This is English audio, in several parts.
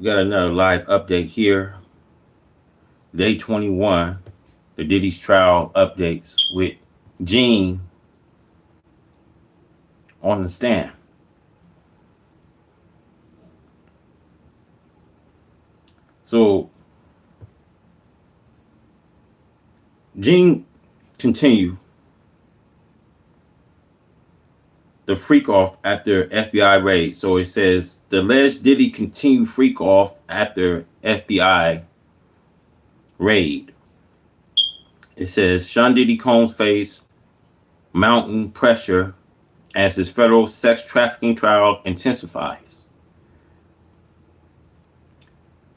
We got another live update here. Day 21, the Diddy's trial updates with Gene on the stand. So Gene continue the freak off after FBI raid. So it says the alleged Diddy continue freak off after FBI raid. It says Sean Diddy Combs face mountain pressure as his federal sex trafficking trial intensifies.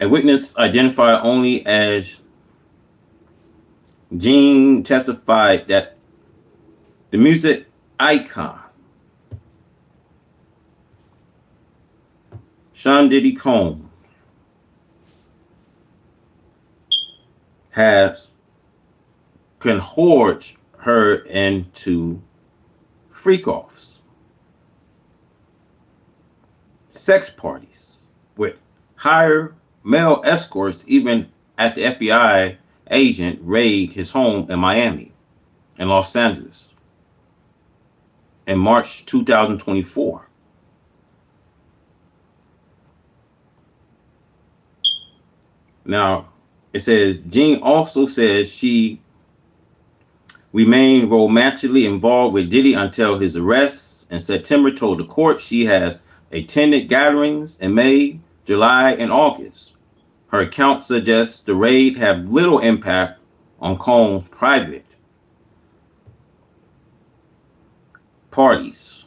A witness identified only as Gene testified that the music icon Sean Diddy Combs has cohorted her into freak-offs, sex parties with higher male escorts, even at the FBI agent raid his home in Miami and Los Angeles in March 2024. Now, it says Jean also says she remained romantically involved with Diddy until his arrest in September, told the court she has attended gatherings in May, July, and August. Her account suggests the raid had little impact on Combs' private parties.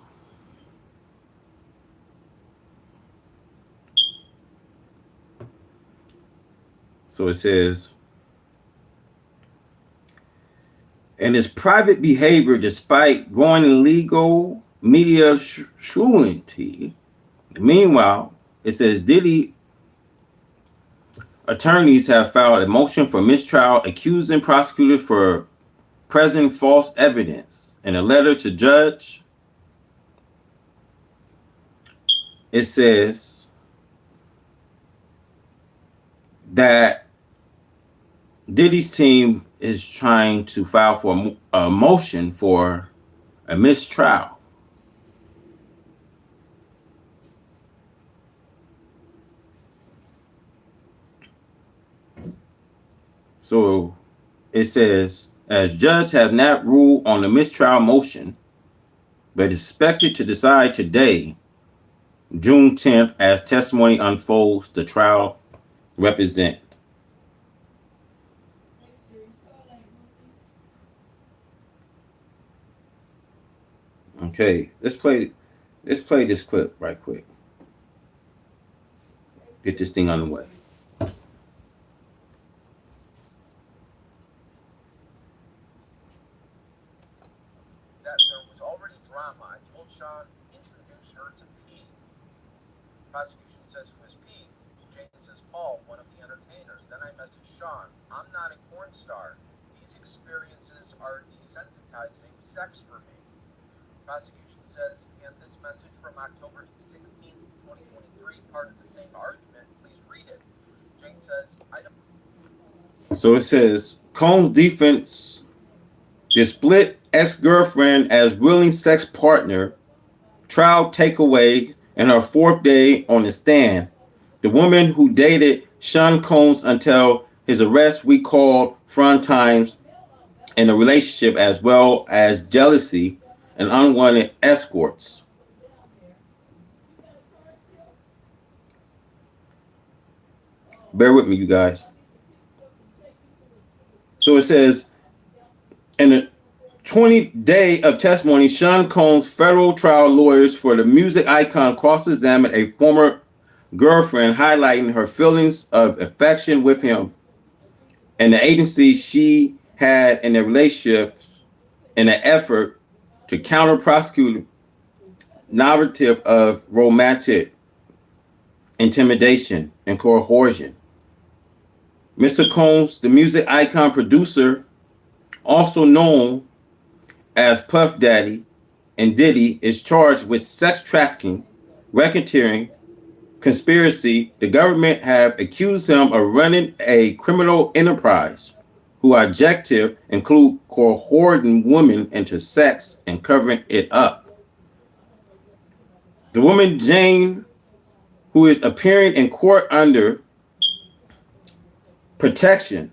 So it says, and his private behavior, despite growing legal media scrutiny. Meanwhile, it says Diddy attorneys have filed a motion for mistrial, accusing prosecutors for presenting false evidence. In a letter to judge, it says that Diddy's team is trying to file for a motion for a mistrial. So it says, as judge have not ruled on the mistrial motion, but is expected to decide today, June 10th, as testimony unfolds, the trial represent. Okay, let's play this clip right quick. Get this thing on the way. That there was already drama. I told Sean, introduce her to P. Prosecution says, who is P? Jane says, Paul, one of the entertainers. Then I message Sean, I'm not a porn star. These experiences are desensitizing sex for me. Prosecution says, and this message from October 16, 2023, part of the same argument, please read it. Jane says, I don't. So it says, Combs' defense, the split ex-girlfriend as willing sex partner, trial takeaway, and her fourth day on the stand. The woman who dated Sean Combs until his arrest recalled fun times in a relationship, as well as jealousy and unwanted escorts. Bear with me, you guys. So it says, in the 20th day of testimony, Sean Combs' federal trial lawyers for the music icon cross-examined a former girlfriend, highlighting her feelings of affection with him and the agency she had in their relationship in an effort to counter-prosecute narrative of romantic intimidation and coercion. Mr. Combs, the music icon producer, also known as Puff Daddy and Diddy, is charged with sex trafficking, racketeering, conspiracy, the government have accused him of running a criminal enterprise whose objective include cohorting women into sex and covering it up. The woman Jane, who is appearing in court under protection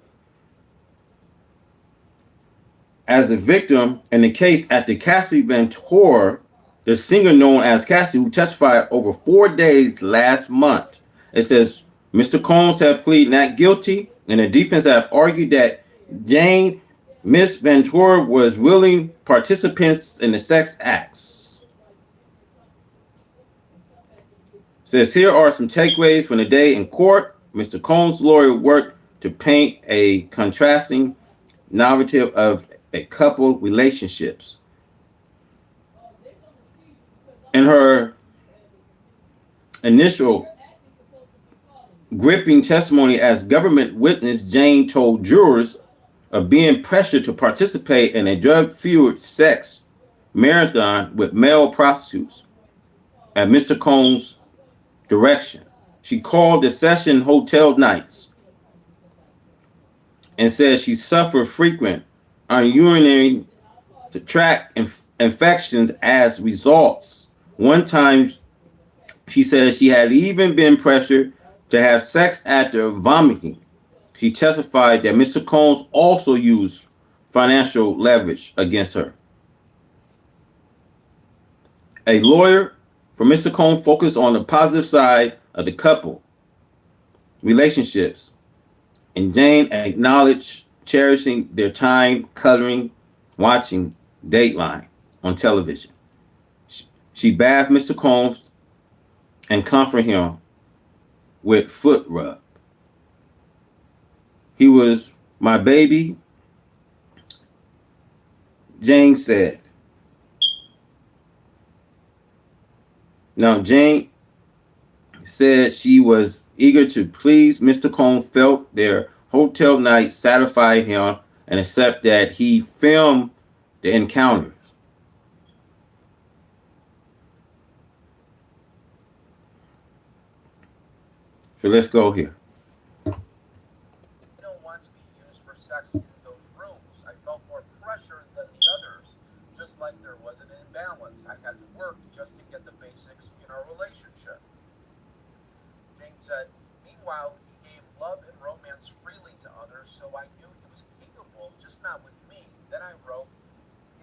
as a victim in the case after Cassie Ventura, the singer known as Cassie, who testified over 4 days last month. It says Mr. Combs have pleaded not guilty, and the defense have argued that Jane, Miss Ventura, was willing participants in the sex acts. It says here are some takeaways from the day in court. Mr. Combs' lawyer worked to paint a contrasting narrative of a couple relationships. In her initial gripping testimony as government witness, Jane told jurors of being pressured to participate in a drug-fueled sex marathon with male prostitutes at Mr. Combs' direction. She called the session hotel nights and said she suffered frequent urinary tract infections as results. One time, she said she had even been pressured to have sex after vomiting. She testified that Mr. Combs also used financial leverage against her. A lawyer for Mr. Combs focused on the positive side of the couple relationships, and Jane acknowledged cherishing their time coloring, watching Dateline on television. She bathed Mr. Combs and comforted him with foot rub. He was my baby, Jane said. Now, Jane said she was eager to please Mr. Combs, felt their hotel night satisfied him, and accept that he filmed the encounters. So let's go here. I don't want to be used for sex in those rooms. I felt more pressure than the others, just like there was an imbalance. I had to work just to get the basics in our relationship. Jane said, meanwhile, he gave love and romance freely to others, so I knew he was capable, just not with me. Then I wrote,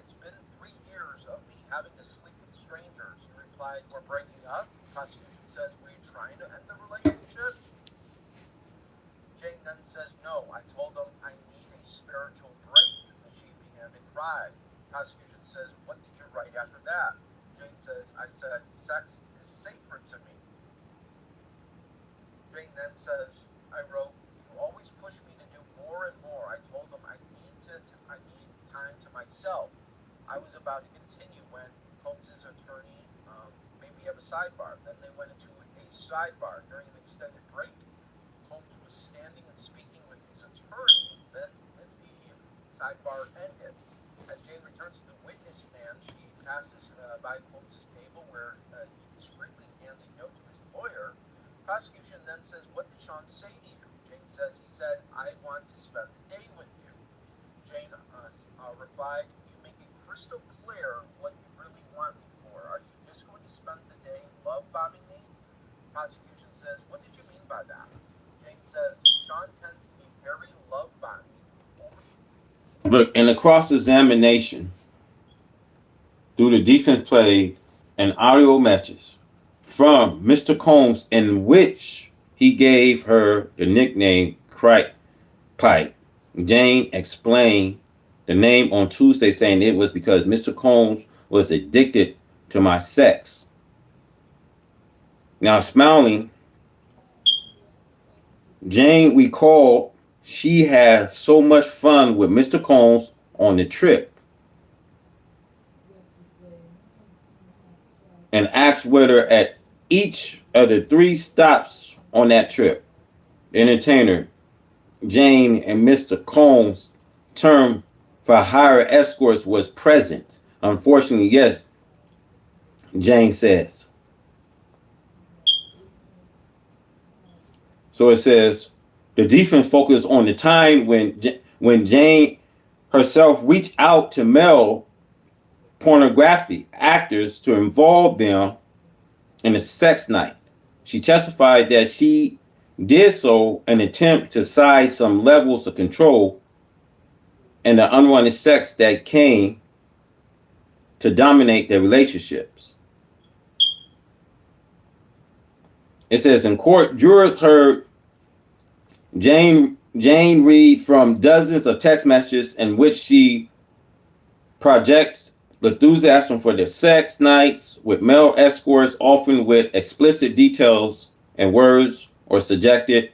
it's been 3 years of me having to sleep with strangers. He replied, we're breaking up. Prosecution says, were you trying to end the relationship? Jane then says, no, I told him I need a spiritual break, and she began to cry. Prosecution says, what did you write after that? Jane says, I said, sex is sacred to me. Jane then says, I wrote, you always push me to do more and more. I told him I need time to myself. I was about to continue when Holmes's attorney made me have a sidebar. Then they went into a sidebar during an extended break. Holmes was standing and speaking with his attorney. Then the sidebar ended. As Jane returns to the witness stand, she passes by Holmes's table where he discreetly hands a note to his lawyer. Prosecution then says, what did Sean say to you? Jane says, he said, I want to spend the day with you. Jane replied, you make it crystal clear what you really want me for. Are you just going to spend the day love bombing me? Prosecution says, what did you mean by that? Jane says, Sean tends to be very love bombing. Look, in the cross-examination, through the defense played an audio message from Mr. Combs in which he gave her the nickname Crack Pipe. Jane explained the name on Tuesday, saying it was because Mr. Combs was addicted to my sex. Now, smiling, Jane recalled she had so much fun with Mr. Combs on the trip and asked whether at each of the 3 stops on that trip, the entertainer, Jane, and Mr. Combs' term for hire escorts was present. Unfortunately, yes, Jane says. So it says the defense focused on the time when Jane herself reached out to male pornography actors to involve them in a sex night. She testified that she did so in an attempt to size some levels of control and the unwanted sex that came to dominate their relationships. It says in court, jurors heard Jane read from dozens of text messages in which she projects enthusiasm for their sex nights with male escorts, often with explicit details and words or subjected.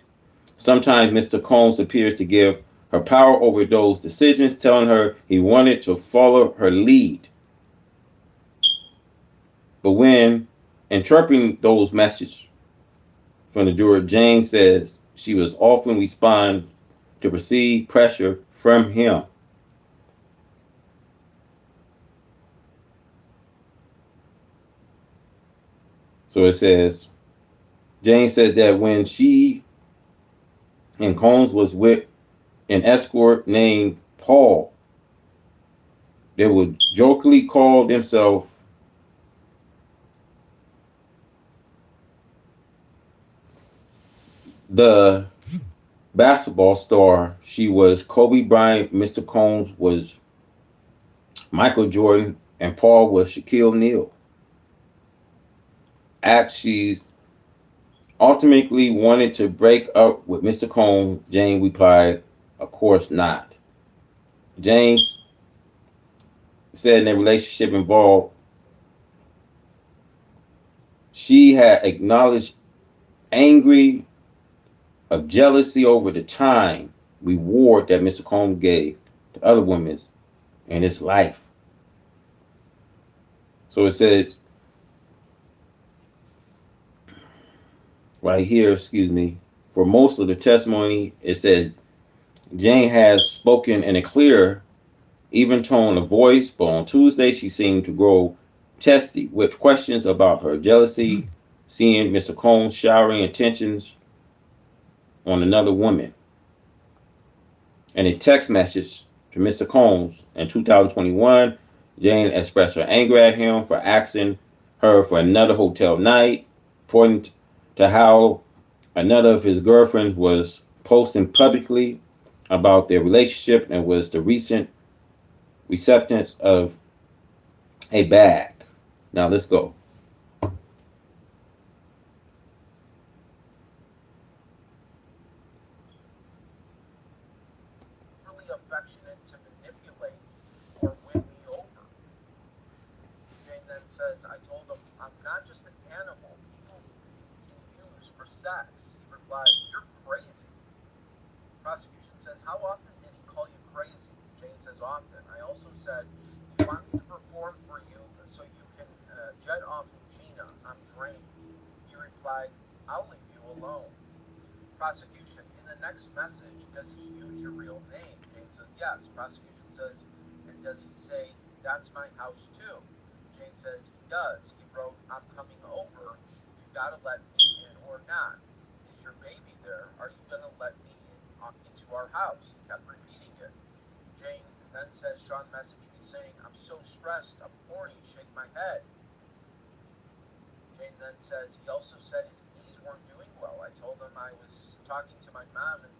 Sometimes Mr. Combs appears to give her power over those decisions, telling her he wanted to follow her lead. But when interpreting those messages from the juror, Jane says she was often respond to perceived pressure from him. So it says, Jane said that when she and Combs was with an escort named Paul, they would jokingly call themselves the basketball star. She was Kobe Bryant, Mr. Combs was Michael Jordan, and Paul was Shaquille O'Neal. She ultimately wanted to break up with Mr. Combs. Jane replied, of course not. James said in their relationship involved, she had acknowledged angry of jealousy over the time reward that Mr. Combs gave to other women in his life. So it says right here, for most of the testimony, it says Jane has spoken in a clear, even tone of voice, but on Tuesday she seemed to grow testy with questions about her jealousy, seeing Mr. Combs showering attentions on another woman. In a text message to Mr. Combs in 2021, Jane expressed her anger at him for asking her for another hotel night, pointing to how another of his girlfriends was posting publicly about their relationship and was the recent receptance of a bag. Now let's go. Really affectionate to manipulate or win me over. Jane then says, I told him, I'm not just an animal people can use for sex. He replied, you're crazy. Prosecution says, how often did he call you crazy? Jane says, often. I also said, you want me to perform for you so you can jet off with Gina. I'm drained. He replied, I'll leave you alone. Prosecution, in the next message, does he use your real name? Jane says, yes. Prosecution says, and does he say, that's my house too? Jane says, he does. He wrote, I'm coming over. You gotta let me in or not. Is your baby there? Are you gonna let me into our house? He kept repeating it. Jane then says, Sean messaged me saying, I'm so stressed, I'm horny, shake my head. Jane then says, he also said his knees weren't doing well. I told him I was talking to my mom and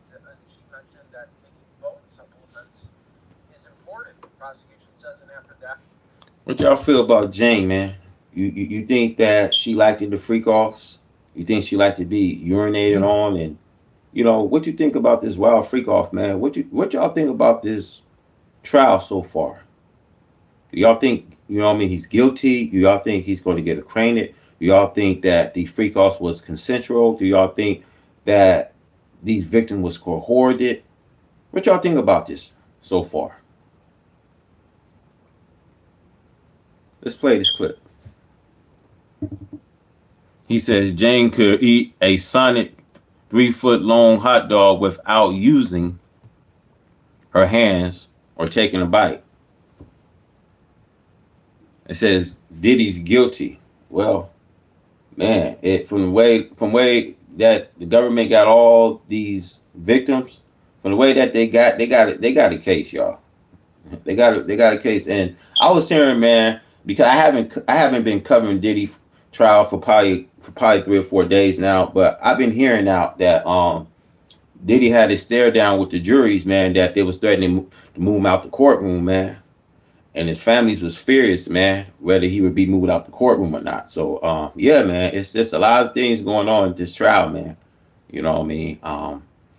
she mentioned that taking bone supplements is important. The prosecution says, and after that. What y'all feel about Jane, man? You think that she liked it to freak offs? You think she liked to be urinated on? And what you think about this wild freak off, man? What y'all think about this trial so far? Do y'all think he's guilty? Do y'all think he's going to get acquitted? Do y'all think that the freak off was consensual? Do y'all think that these victims was cohorted? What y'all think about this so far? Let's play this clip. He says Jane could eat a Sonic 3-foot long hot dog without using her hands or taking a bite. It says Diddy's guilty. Well, man, from the way that the government got all these victims from the way that they got a case, y'all. They got a case, and I was hearing, man, because I haven't been covering Diddy trial for probably 3 or 4 days now, but I've been hearing now that Diddy had a stare down with the juries, man, that they was threatening to move him out the courtroom, man, and his families was furious, man, whether he would be moved out the courtroom or not. So yeah, man, it's just a lot of things going on in this trial, man. You know what I mean?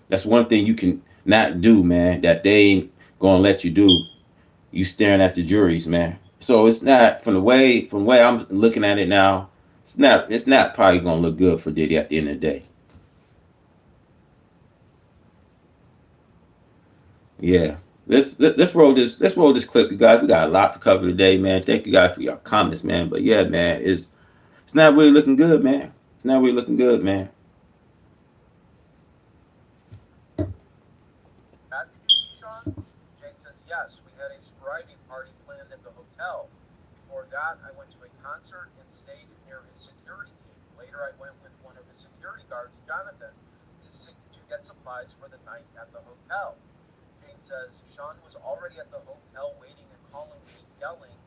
That's one thing you can not do, man, that they ain't gonna let you do. You staring at the juries, man. So it's not from the way I'm looking at it now. It's not probably gonna look good for Diddy at the end of the day. Yeah. Let's roll this clip, you guys. We got a lot to cover today, man. Thank you guys for your comments, man. But yeah, man, it's not really looking good, man. It's not really looking good, man. Pat, did you see Sean? Jane says, yes, we had a sobriety party planned at the hotel. Before that, I went to a concert and stayed near his security team. Later, I went with one of his security guards, Jonathan, to get supplies for the night at the hotel. Jane says, Sean was already at the hotel waiting and calling me, yelling,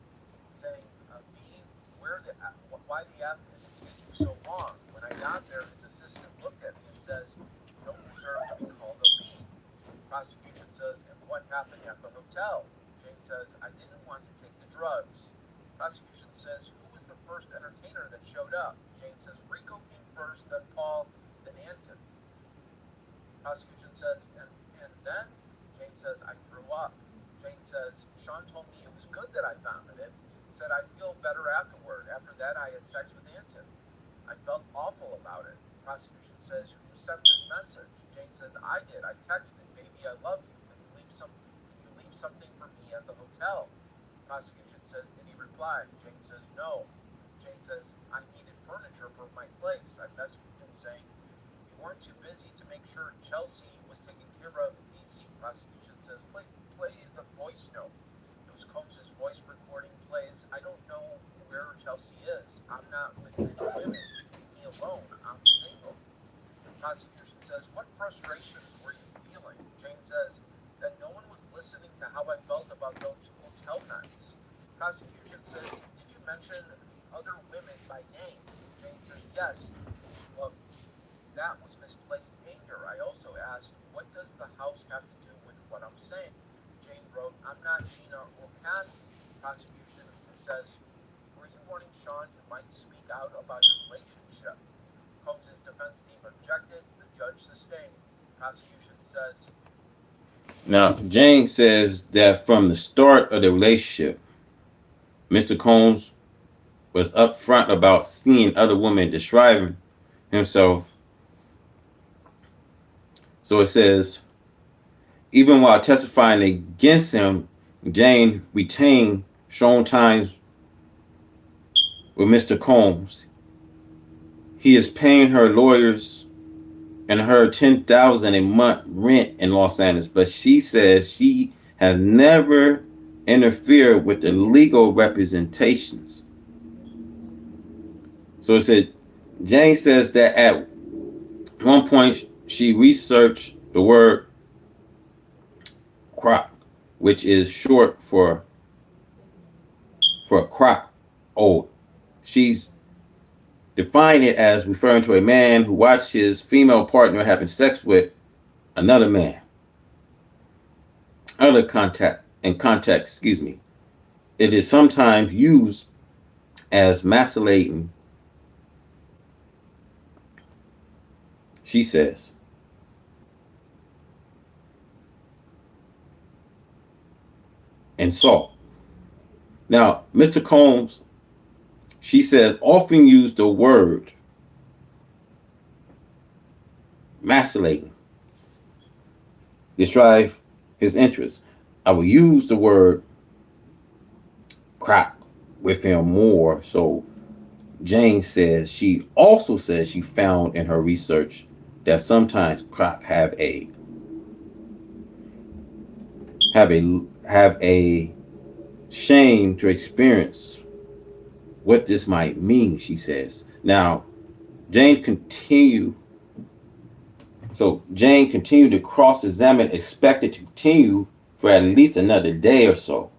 saying, B, why the F is it taking so long? When I got there, his assistant looked at me and says, you don't deserve to be called a B. Prosecution says, and what happened at the hotel? Jane says, I didn't want to take the drugs. Prosecution says, who was the first entertainer that showed up? Jane says, Rico came first, then Paul, then Anton. Prosecution says, and then? Jane says, I threw up. Jane says, Sean told me it was good that I vomited. He said, I feel better afterward. After that, I had sex with Anton. I felt awful about it. Prosecution says, who sent this message? Jane says, I did. I texted, baby, I love you. Can you leave something for me at the hotel? Prosecution says, did he reply? Jane says, no. Jane says, I needed furniture for my place. I messaged him saying, you weren't too busy to make sure Chelsea was taken care of easy. Prosecution says, play the voice note. It was Combs' voice recording plays. I don't know where Chelsea is. I'm not with any women. Leave me alone. I'm single. Prosecution says, what frustrations were you feeling? Jane says, that no one was listening to how I felt about those hotel nights. Prosecution says, did you mention the other women by name? Jane says, yes. Well, that was misplaced anger. I also asked, what does the house have to do with what I'm saying? Jane wrote, I'm not Gina or Kathy. Prosecution says, were you wanting Sean to might speak out about your relationship? Combs' defense team objected. The judge sustained. Prosecution says, Now, Jane says that from the start of the relationship, Mr. Combs was upfront about seeing other women, describing himself. So it says, even while testifying against him, Jane retained strong ties with Mr. Combs. He is paying her lawyers and her $10,000 a month rent in Los Angeles, but she says she has never interfered with the legal representations. So it said Jane says that at one point she researched the word crock, which is short for crock old. She's defined it as referring to a man who watched his female partner having sex with another man. Other context, excuse me. It is sometimes used as masculating, she says. And salt. Now, Mr. Combs, she says, often use the word maculating, describe his interests. I will use the word crack with him more. So Jane says she also says she found in her research that sometimes crack have a shame to experience what this might mean, she says. Now, Jane continued So Jane continued to cross-examine, expected to continue for at least another day or so.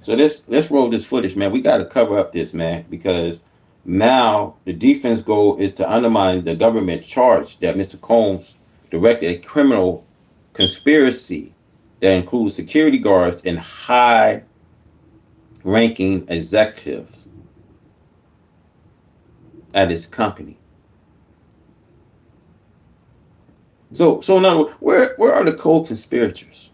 So let's roll this footage, man. We got to cover up this, man, because now the defense goal is to undermine the government charge that Mr. Combs directed a criminal conspiracy that includes security guards and high-ranking executives at his company. So in other words, where are the co-conspirators?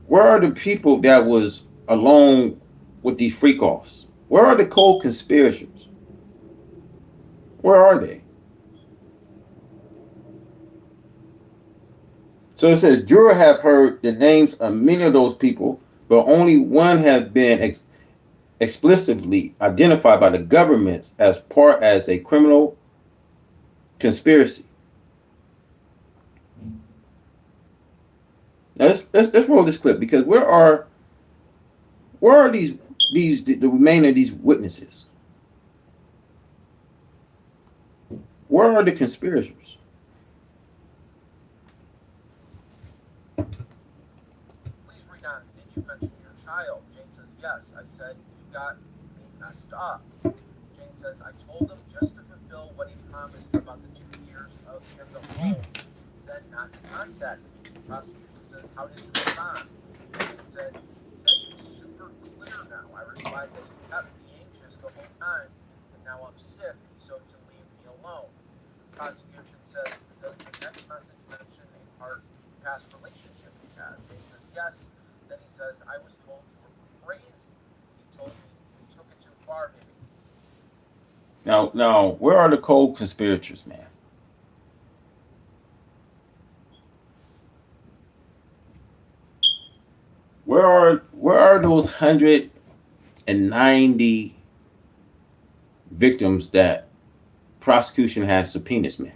Where are the people that was along with these freak offs? Where are the co-conspirators? Where are they? So it says juror have heard the names of many of those people, but only one have been explicitly identified by the government as part as a criminal conspiracy. Now let's roll this clip because where are these the remainder of these witnesses? Where are the conspirators? Please read on. Did you mention your child? Jane says, yes. I said, you got me messed up. Jane says, I told him just to fulfill what he promised about the 2 years of in the home, then not to contact me. Prosecution says, how did you respond? Jane said, it's super clear now. I replied that he kept me anxious the whole time, and now I'm sick, so to leave me alone. Prosecution says, does the next message mention a past relationship he had? Jane says, yes. Then he says, I was told you were crazy. He told me you took it too far, maybe. Now, where are the co-conspirators, man? Where are those 190 victims that prosecution has subpoenas, man?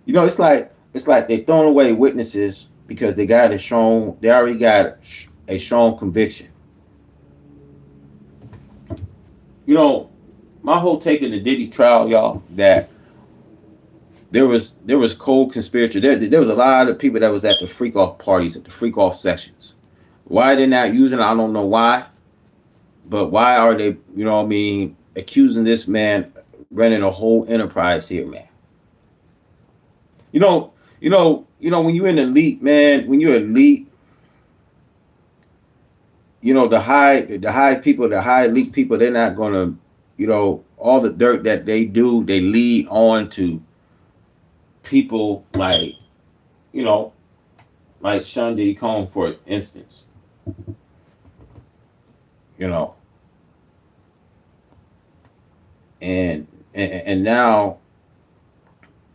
You know, it's like they throwing away witnesses because they already got a strong conviction. You know, my whole take in the Diddy trial, y'all, that there was cold conspiracy. There was a lot of people that was at the freak off parties, at the freak off sessions. Why they're not using it, I don't know why. But why are they, what I mean, accusing this man running a whole enterprise here, man? When you're in elite, man, when you're elite, the high people, the high elite people, they're not gonna, all the dirt that they do, they lead on to people like, you know, like Sean Diddy Combs, for instance, you know, and now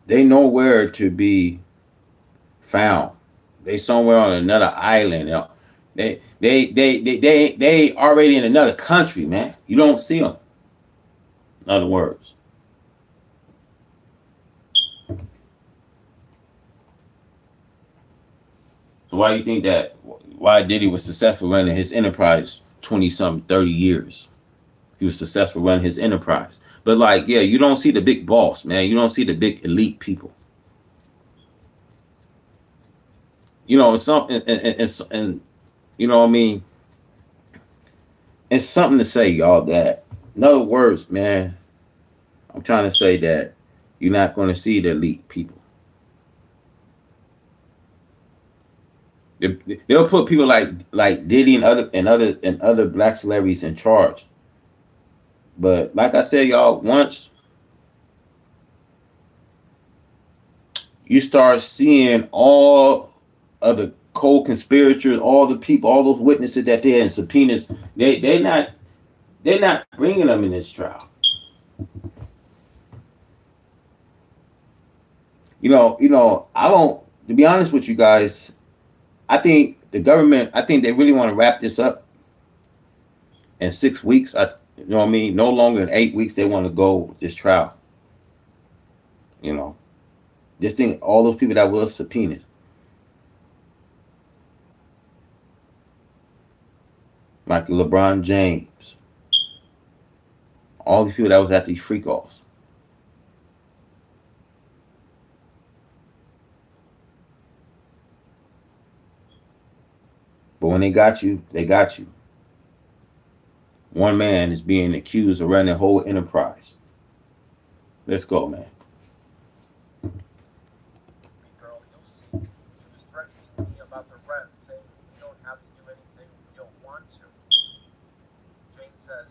they know where to be found. They somewhere on another island. They already in another country, man. You don't see them. In other words, so why do you think that? Why Diddy was successful running his enterprise 20 something 30 years? He was successful running his enterprise. But like, yeah, you don't see the big boss, man. You don't see the big elite people. Some and you know what I mean. It's something to say, y'all. That in other words, man, I'm trying to say that you're not going to see the elite people. They'll put people like Diddy and other black celebrities in charge. But like I said, y'all, once you start seeing all of the co-conspirators, all the people, all those witnesses that they had in subpoenas, they're not bringing them in this trial. I don't. To be honest with you guys, I think the government. I think they really want to wrap this up in 6 weeks. You know what I mean? No longer than 8 weeks. They want to go with this trial. You know, just think all those people that were subpoenaed, like LeBron James, All these people that was at these freak offs. But when they got you, they got you. One man is being accused of running the whole enterprise. Let's go, man. Girl, you'll see. He was threatening me about the rent, saying we don't have to do anything we don't want to. Jane says,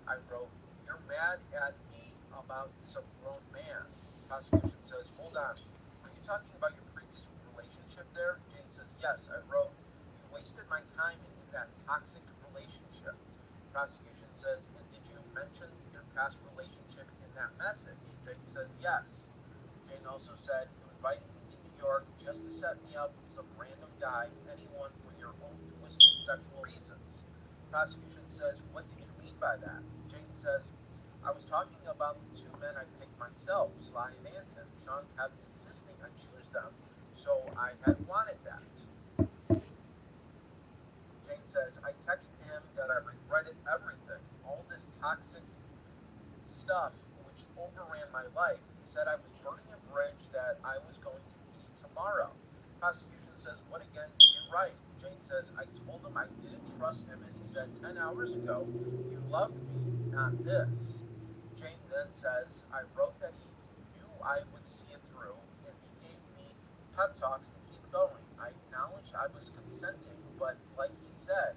I wrote, you're mad at me about some grown man. Prosecution says, hold on. Are you talking about your previous relationship there? Jane says, yes. I wrote, you wasted my time in that toxic relationship. Prosecution says, and did you mention your past relationship in that message? Jane says, yes. Jane also said, you invited me to New York just to set me up with some random guy, anyone for your own twisted sexual reasons. Prosecution says, what did you mean by that? Jane says, I was talking about the two men I picked myself, Sly and Anton. Sean kept insisting I choose them, so I had wanted that. Jane says, I texted him that I regretted everything, all this toxic stuff which overran my life. He said I was burning a bridge that I was going to eat tomorrow. Prosecution says, what again did you write? Jane says, I told him I didn't trust him, and he said 10 hours ago, you loved me, not this. Jane then says, I wrote that he knew I would see it through, and he gave me pep talks to keep going. I acknowledged I was consenting, but like he said,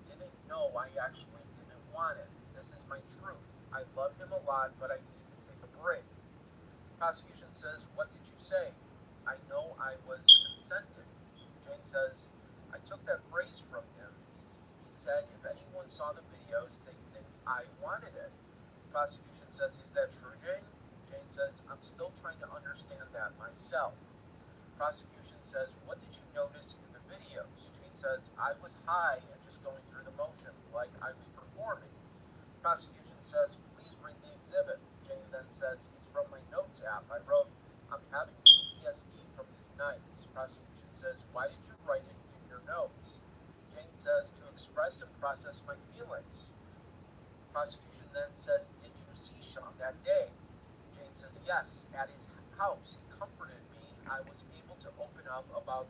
he didn't know I actually didn't want it. This is my truth. I love him a lot, but I need to take a break. Prosecution says, what did you say? I know I was consenting. Jane says, I took that phrase from him. He said if anyone saw the videos, they think I wanted it. Prosecution says, is that true, Jane? Jane says, I'm still trying to understand that myself. Prosecution says, what did you notice in the videos? Jane says, I was high and just going through the motions like I was performing. Prosecution says, please read the exhibit. Jane then says, it's from my notes app. I wrote, I'm having PTSD from these nights. Prosecution says, why did you write it in your notes? Jane says, to express and process my feelings. Prosecution then says, did you see Sean that day? Jane says, yes, at his house. He comforted me. I was able to open up about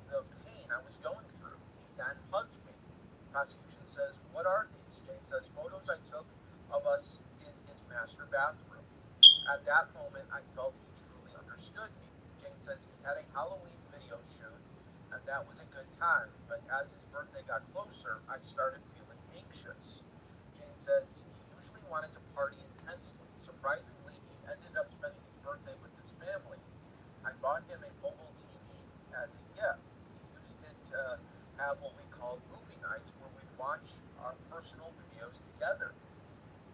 the pain I was going through. He then hugged me. Prosecution says, what are these? Jane says, photos I took of us in his master bathroom. At that moment, I felt he truly understood me. Jane says he had a Halloween video shoot, and that was a good time. But as his birthday got closer, I started feeling anxious. Jane says he usually wanted to party intensely. Surprisingly, he ended up spending his birthday with his family. I bought him a mobile TV as a gift. He used it to have what we called movie nights where we'd watch our personal videos together.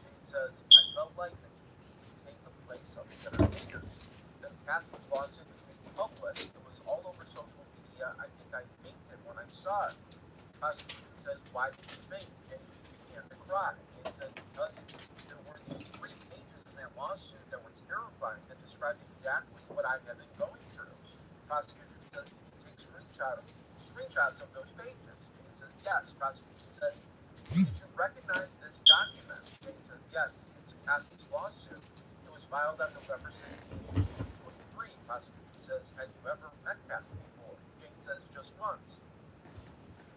Jane says, I felt like the TV would take the place of the entertainers. The Catholic lawsuit was made public. It was all over social media. I think I fainted when I saw it. Prosecution says, why did you faint? Jane began to cry. Jane says, because there were these 3 pages in that lawsuit that were terrifying that described exactly what I had been going through. Prosecution says, did you take screenshots of those pages? Jane says, yes. Prosecution says, did you recognize this document? Jane says, yes, it's a Catholic lawsuit. It was filed on November 16, 2023. Prosecution says, have you ever met Kathy before? Jane says, just once.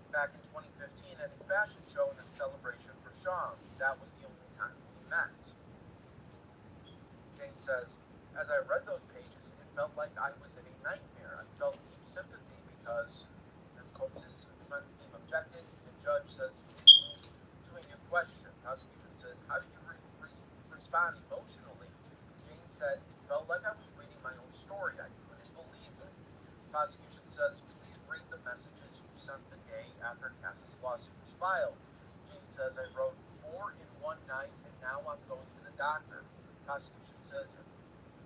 Back in 2015 at a fashion show and a celebration for Sean. That was the only time we met. Jane says, as I read those pages, it felt like I was in a nightmare. I felt deep sympathy because the Coates' defense team objected. The judge says, please move to a new question. Prosecution says, how did you respond emotionally? Jane said, it felt like I was reading my own story. I couldn't believe it. Prosecution says, please read the messages you sent the day after Cass's lawsuit was filed. Jane says, I wrote 4 in 1 night and now I'm going to the doctor. Prosecution says,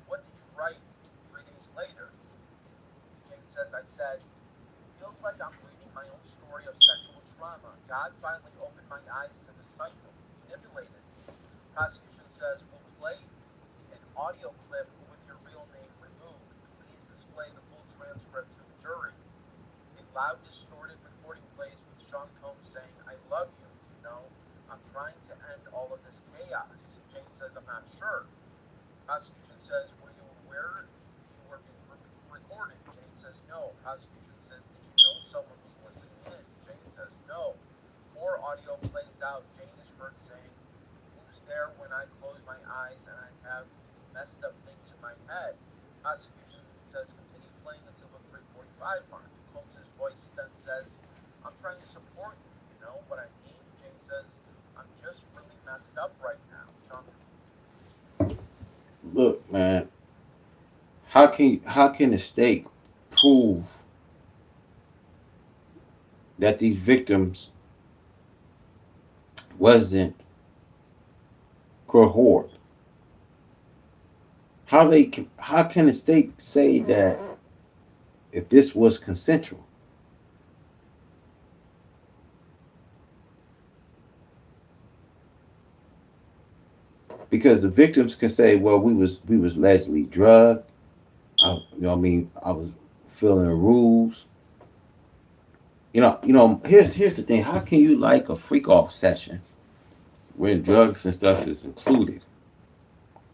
what did you write 3 days later? Jane says, I said, it feels like I'm reading my own story of sexual trauma. God finally opened my eyes to the cycle. He manipulated me. Prosecution says, we'll play an audio clip with your real name removed. Please display the full transcript to the jury. A loud, distorted recording plays with Sean Combs saying, I love you, you know. I'm trying to end all of this not sure. Prosecution says, were you aware you were being recorded? Jane says, no. Prosecution says, did you know someone was listening in? Jane says, no. More audio plays out. Jane is heard saying, who's there when I close my eyes and I have messed up things in my head? Prosecution says, continue playing until the 3:45 mark. Holmes's voice then says, I'm trying to support you. You know what I mean? Jane says, I'm just really messed up right now. Sean, Look, man, how can the state prove that these victims wasn't cohort? How can the state say that if this was consensual? Because the victims can say, well, we was allegedly drugged. I was feeling rules. Here's the thing. How can you like a freak off session when drugs and stuff is included?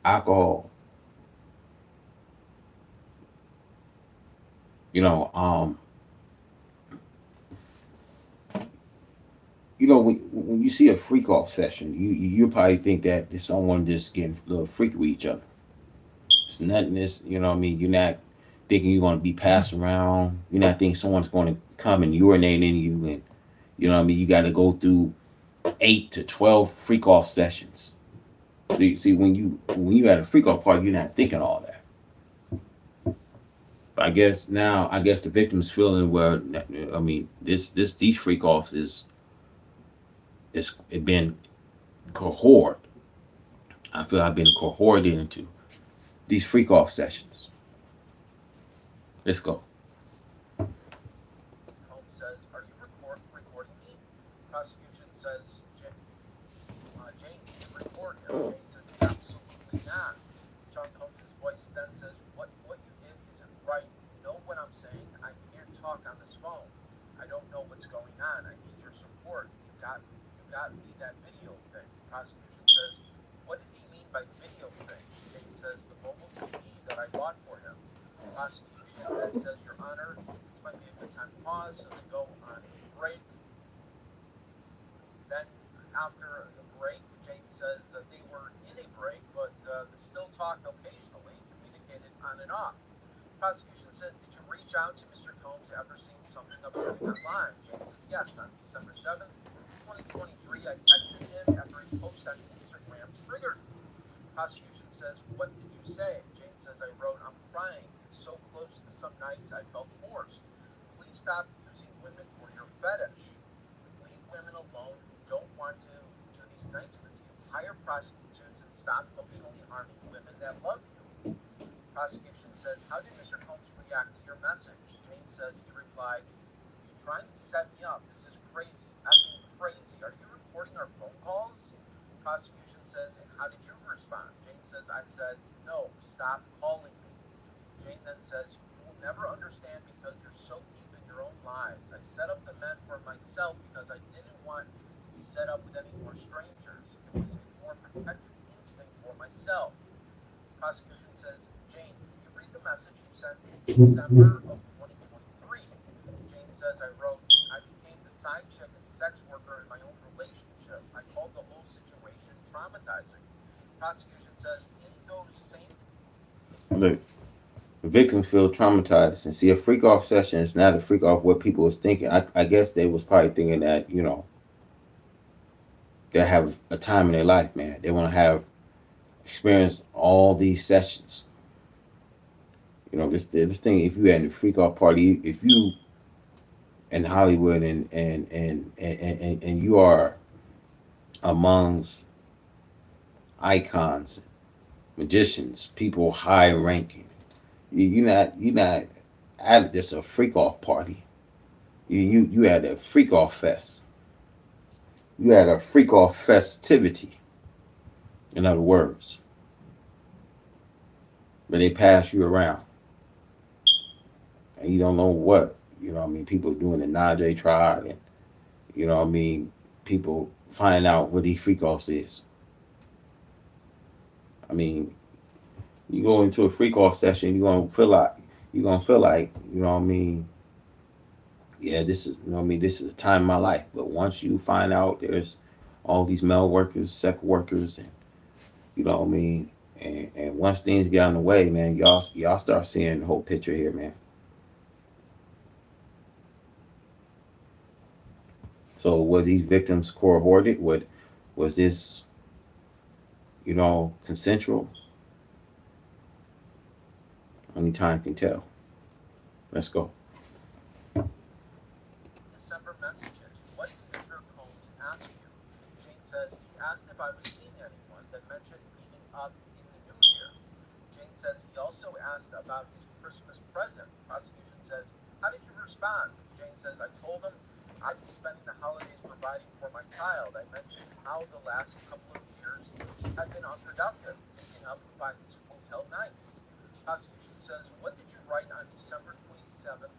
Alcohol. You know, um, when you see a freak off session, you probably think that it's someone just getting a little freaky with each other. It's nothing. This, you're not thinking you're going to be passed around. You're not thinking someone's going to come and urinate in you, and you got to go through 8 to 12 freak off sessions. See, when you at a freak off party, you're not thinking all that. But I guess the victim's feeling where these freak offs is it been cohort. I feel I've been cohorted into these freak off sessions. Let's go. Holmes says, are you recording me? Prosecution says, Jane, did you record him? Jane says, absolutely not. John Holmes' voice then says, what you did isn't right. You know what I'm saying? I can't talk on this phone. I don't know what's going on. I need your support. You got me that video thing. Prosecution says, what did he mean by video thing? Jane says, the mobile TV that I bought for him. Prosecution then says, Your Honor, this might be a good time to pause so they go on a break. Then, after the break, Jane says that they were in a break, but they still talked occasionally, communicated on and off. Prosecution says, did you reach out to Mr. Combs after seeing something upsetting online? Jane says, yes, on December 7th, 2023, I texted him after a post on Instagram triggered me. Prosecution says, what did you say? Jane says, I wrote, I'm crying. It's so close to some nights I felt forced. Please stop using women for your fetish. Leave women alone who don't want to do these nights with you. Hire prostitutes and stop emotionally harming women that love you. Prosecution says, how did Mr. Combs react to your message? Jane says, he replied, you're trying to set me up. This is crazy. Effing crazy. Are you recording our phone calls? Prosecution says, and how did you respond? Jane says, I said, no, stop calling me. Jane then says, you will never understand because you're so deep in your own lives. I set up the men for myself because I didn't want to be set up with any more strangers. It was a more protective instinct for myself. Prosecution says, Jane, can you read the message you sent in December of 2023? Jane says, I wrote, I became the side chick and sex worker in my own relationship. I called the whole situation traumatizing. Prosecution says, in those same Look, the victims feel traumatized, and see, a freak off session is not a freak off what people was thinking. I guess they was probably thinking that they have a time in their life, man. They want to have experience all these sessions. This thing. If you had a freak off party, if you in Hollywood and you are amongst icons, magicians, people high ranking, you're not at just a freak off party. You had a freak off fest. You had a freak off festivity. In other words, but they pass you around, and you don't know what. People doing the Najee trial, and people find out what these freak offs is. I mean, you go into a freak off session, you're gonna feel like, yeah, this is, this is a time in my life. But once you find out there's all these male workers, sex workers, and you know what I mean, and once things get out of the way, man, y'all start seeing the whole picture here, man. So were these victims cohorted? Was this, consensual? Only time can tell. Let's go. December messages. What did Mr. Combs ask you? Jane says he asked if I was seeing anyone, then mentioned meeting up in the new year. Jane says he also asked about his Christmas present. Prosecution says, how did you respond? Jane says, I told him I'd be spending the holidays providing for my child. I mentioned how the last couple of years had been unproductive, picking up by his hotel nights. Prosecution says, what did you write on December 27th,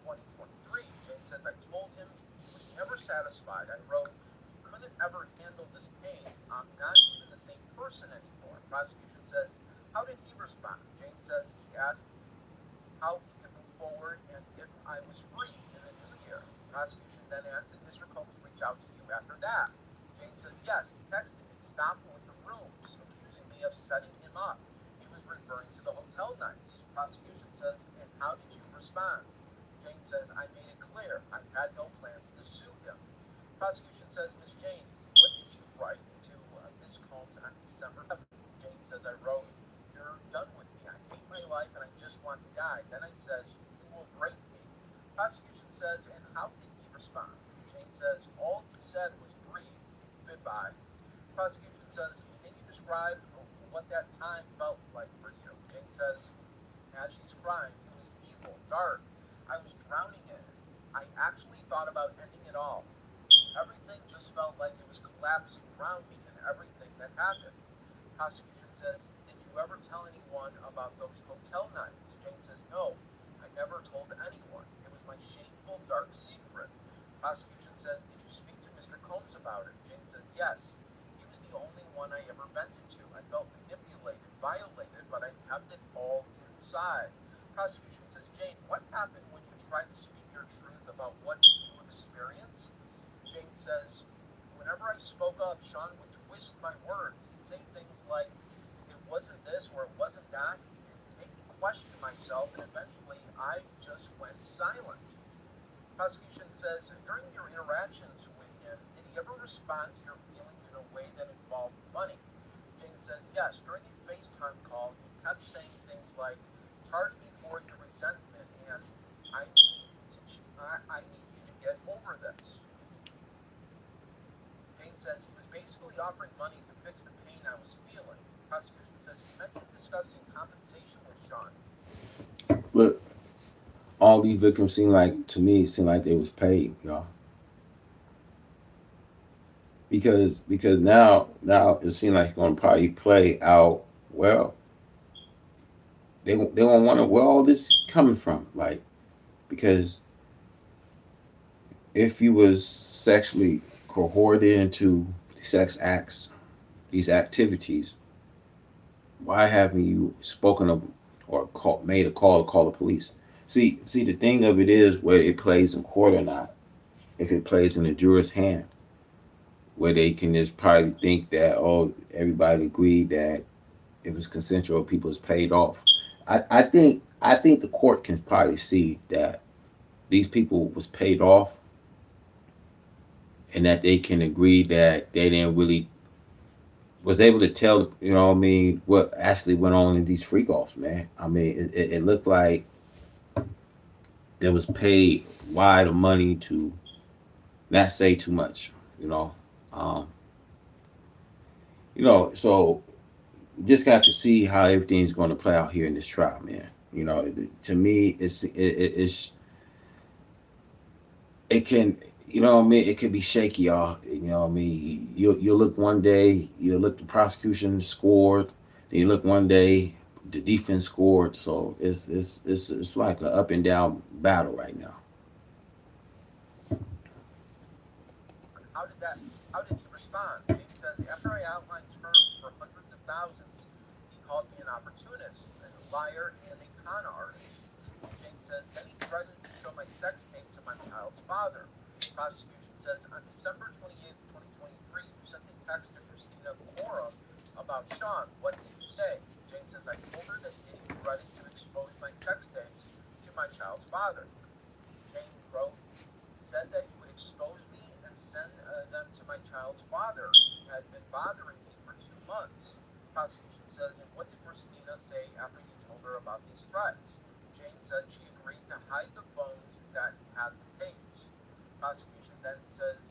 2023? Jane says, I told him he was never satisfied. I wrote, he couldn't ever handle this pain. I'm not even the same person anymore. Prosecution says, how did he respond? Jane says he asked how he could move forward and if I was free in the new year. Prosecution then asked, did Mr. Combs reach out to you after that? Jane says, yes, he texted me, stop with the rooms, accusing me of setting him up. He was referring to the hotel nights. Prosecution says, and how did you respond? Jane says, I made it clear I had no plans to sue him. Prosecution says, Ms. Jane, what did you write to Ms. Combs on December 7th? Jane says, I wrote, you're done with me. I hate my life and I just want to die. Then I says, you will break me. Prosecution says, and how did he respond? Jane says, all he said was breathe, goodbye. Prosecution says, can you describe what that time felt like for you? Jane says, as she's crying, it was evil, dark. I was drowning in it. I actually thought about ending it all. Everything just felt like it was collapsing around me and everything that happened. Prosecution says, did you ever tell anyone about those hotel nights? Jane says, no, I never told anyone. It was my shameful, dark secret. Prosecution says, did you speak to Mr. Combs about it? Jane says, yes. He was the only one I ever vented to. I felt manipulated, violated, but I kept it all inside. Prosecution says, Jane, what happened when you tried to speak your truth about what you experienced? Jane says, whenever I spoke up, Sean would twist my words. He'd say things like, it wasn't this or it wasn't that. It made me question myself, and eventually I just went silent. Prosecution says, during your interactions with him, did he ever respond to your feelings in a way that involved money? Jane says, yes. During a FaceTime call, he kept saying things like, charge me for your resentment and I need I need you to get over this. Jane says he was basically offering money to fix the pain I was feeling. Prosecution says he mentioned discussing compensation with Sean. But all these victims seem like they was paid, y'all. Because now it seems like it's gonna probably play out well. They won't wonder where all this coming from. Like, because if you was sexually cohorted into sex acts, these activities, why haven't you spoken of or made a call to call the police? See, the thing of it is where it plays in court or not. If it plays in the juror's hand, where they can just probably think that, oh, everybody agreed that it was consensual, people was paid off. I think the court can probably see that these people was paid off, and that they can agree that they didn't really was able to tell, what actually went on in these freak offs, man. I mean, it looked like there was paid wide of money to not say too much, you know. Um, so just got to see how everything's going to play out here in this trial, man. To me, it can, what I mean, it could be shaky, y'all. What I mean, you look one day, you look the prosecution scored, then you look one day, the defense scored. So it's like an up and down battle right now. How did he respond? Jane says, after I outlined terms for hundreds of 2000s. He called me an opportunist, a liar, and a con artist. Jane says, then he threatened to show my sex tape to my child's father. Prosecution says, on December 28th, 2023, you sent a text to Christina Quorum about Sean. What did you say? Jane says, I told her that Diddy threatened to expose my sex tapes to my child's father. Jane wrote, he said that he would expose me and send them to my child's father. He had been bothering me for 2 months. Prosecution says, and what did Christina say after you told her about these threats? Jane said she agreed to hide the phones that had the tapes. Prosecution then says,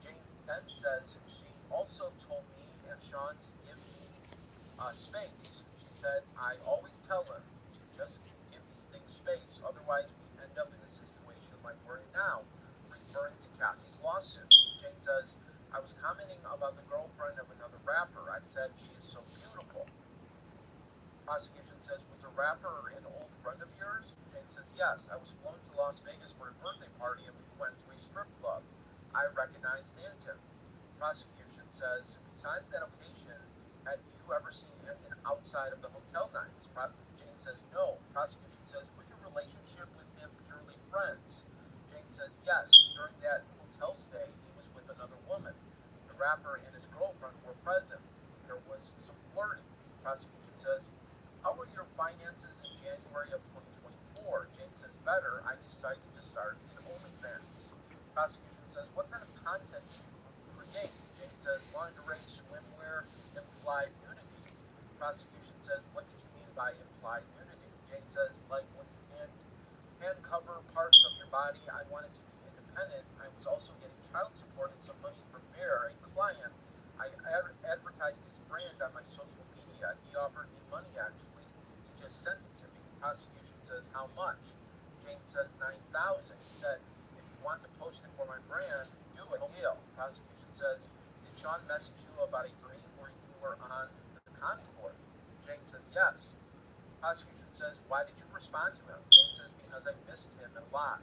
Jane then says she also told me and Sean to give me space. She said, I always tell him to just give these things space, otherwise we end up in a situation like we're in now, referring to Cassie's lawsuit. Jane says, I was commenting about the girlfriend of another rapper. I said she is so beautiful. Prosecution says, was a rapper an old friend of yours? Jane says, yes. I was flown to Las Vegas for a birthday party and we went to a strip club. I recognized Anton. Prosecution says, besides that occasion, had you ever seen Anton outside of the hotel nights? Jane says, no. Prosecution says, was your relationship with him purely friends? Jane says, yes. During that hotel stay, he was with another woman. The rapper and his girlfriend were present. There was some flirting. Prosecution says, how were your finances in January of 2024? Jane says, better. I decided to start an OnlyFans. Prosecution says, what kind of content do you create? Jane says, lingerie, swimwear, implied nudity. Prosecution says, what did you mean by implied nudity? Jane says, like when you hand cover parts of your body. I wanted to be independent. I was also getting child support and some money from Bear, a client. I advertised his brand on my social media. He offered me money actually. He just sent it to me. Prosecution says, how much? Jane says, 9,000. He said, if you want to post it for my brand, do a deal. Prosecution says, did Sean message you about a dream where you were on the Concorde? Jane says, yes. Prosecution says, why did you respond to him? Jane says, because I missed him a lot.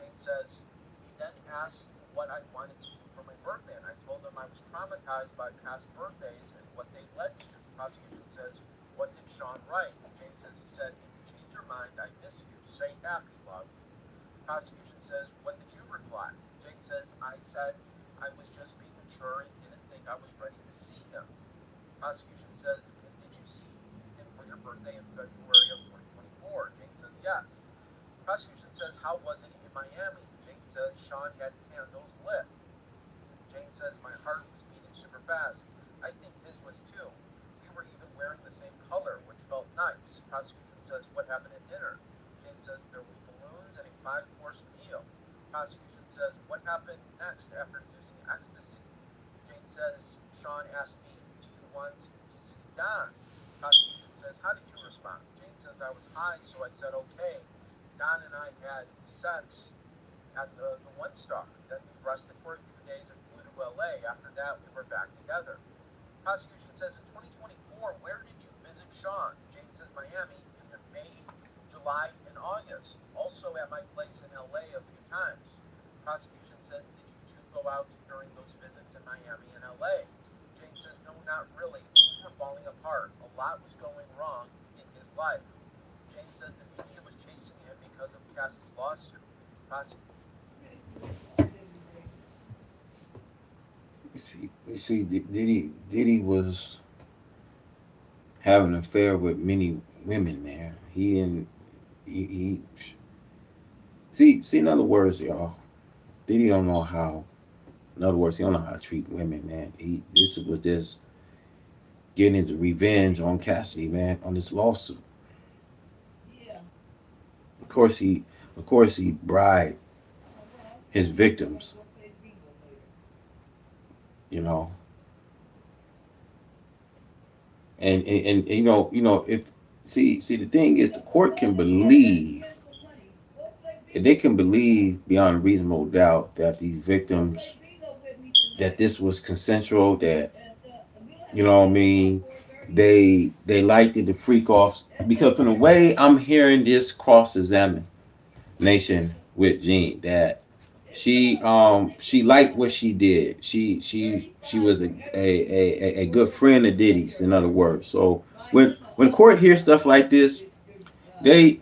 Jane says, he then asked what I wanted to do for my birthday, and I told him I was traumatized by past birthdays and what they led to. Prosecution says, what did Sean write? Jane says, he said, if you change your mind, I miss you. Say happy, love. Prosecution says, what did you reply? Jane says, I said I was just being mature and didn't think I was ready to see him. Prosecution says, and did you see him for your birthday in February of 2024? Jane says, yes. Prosecution says, how was it in Miami? Jane says, Sean had candles lit. Jane says, my heart was beating super fast. I think his was too. We were even wearing the same color, which felt nice. Prosecution says, what happened at dinner? Jane says, there was balloons and a 5-course meal. Prosecution says, what happened next after using ecstasy? Jane says, Sean asked me, do you want to see Don? Prosecution says, how did you respond? Jane says, I was high, so I said, okay. Don and I had sex at the One Star. Then we rested for a few days and flew to LA. After that, we were back together. Prosecution says, in 2024, where did you visit Sean? Jane says, Miami in May, July, and August. Also at my place in LA a few times. Prosecution says, did you two go out during those visits in Miami and LA? Jane says, no, not really. Things were falling apart. A lot was going wrong in his life. Jane says the media was chasing him because of Cassie's lawsuit. Diddy was having an affair with many women, man. He didn't. He see. In other words, y'all, Diddy don't know how. In other words, he don't know how to treat women, man. This was just getting his revenge on Cassidy, man, on this lawsuit. Of course, he bribed his victims, you know, and if see the thing is the court can believe, if they can believe beyond a reasonable doubt that these victims, that this was consensual, that what I mean, they liked it to freak off, because from the way I'm hearing this cross examination with Gene, that She liked what she did. She was a good friend of Diddy's, in other words. So when court hears stuff like this, they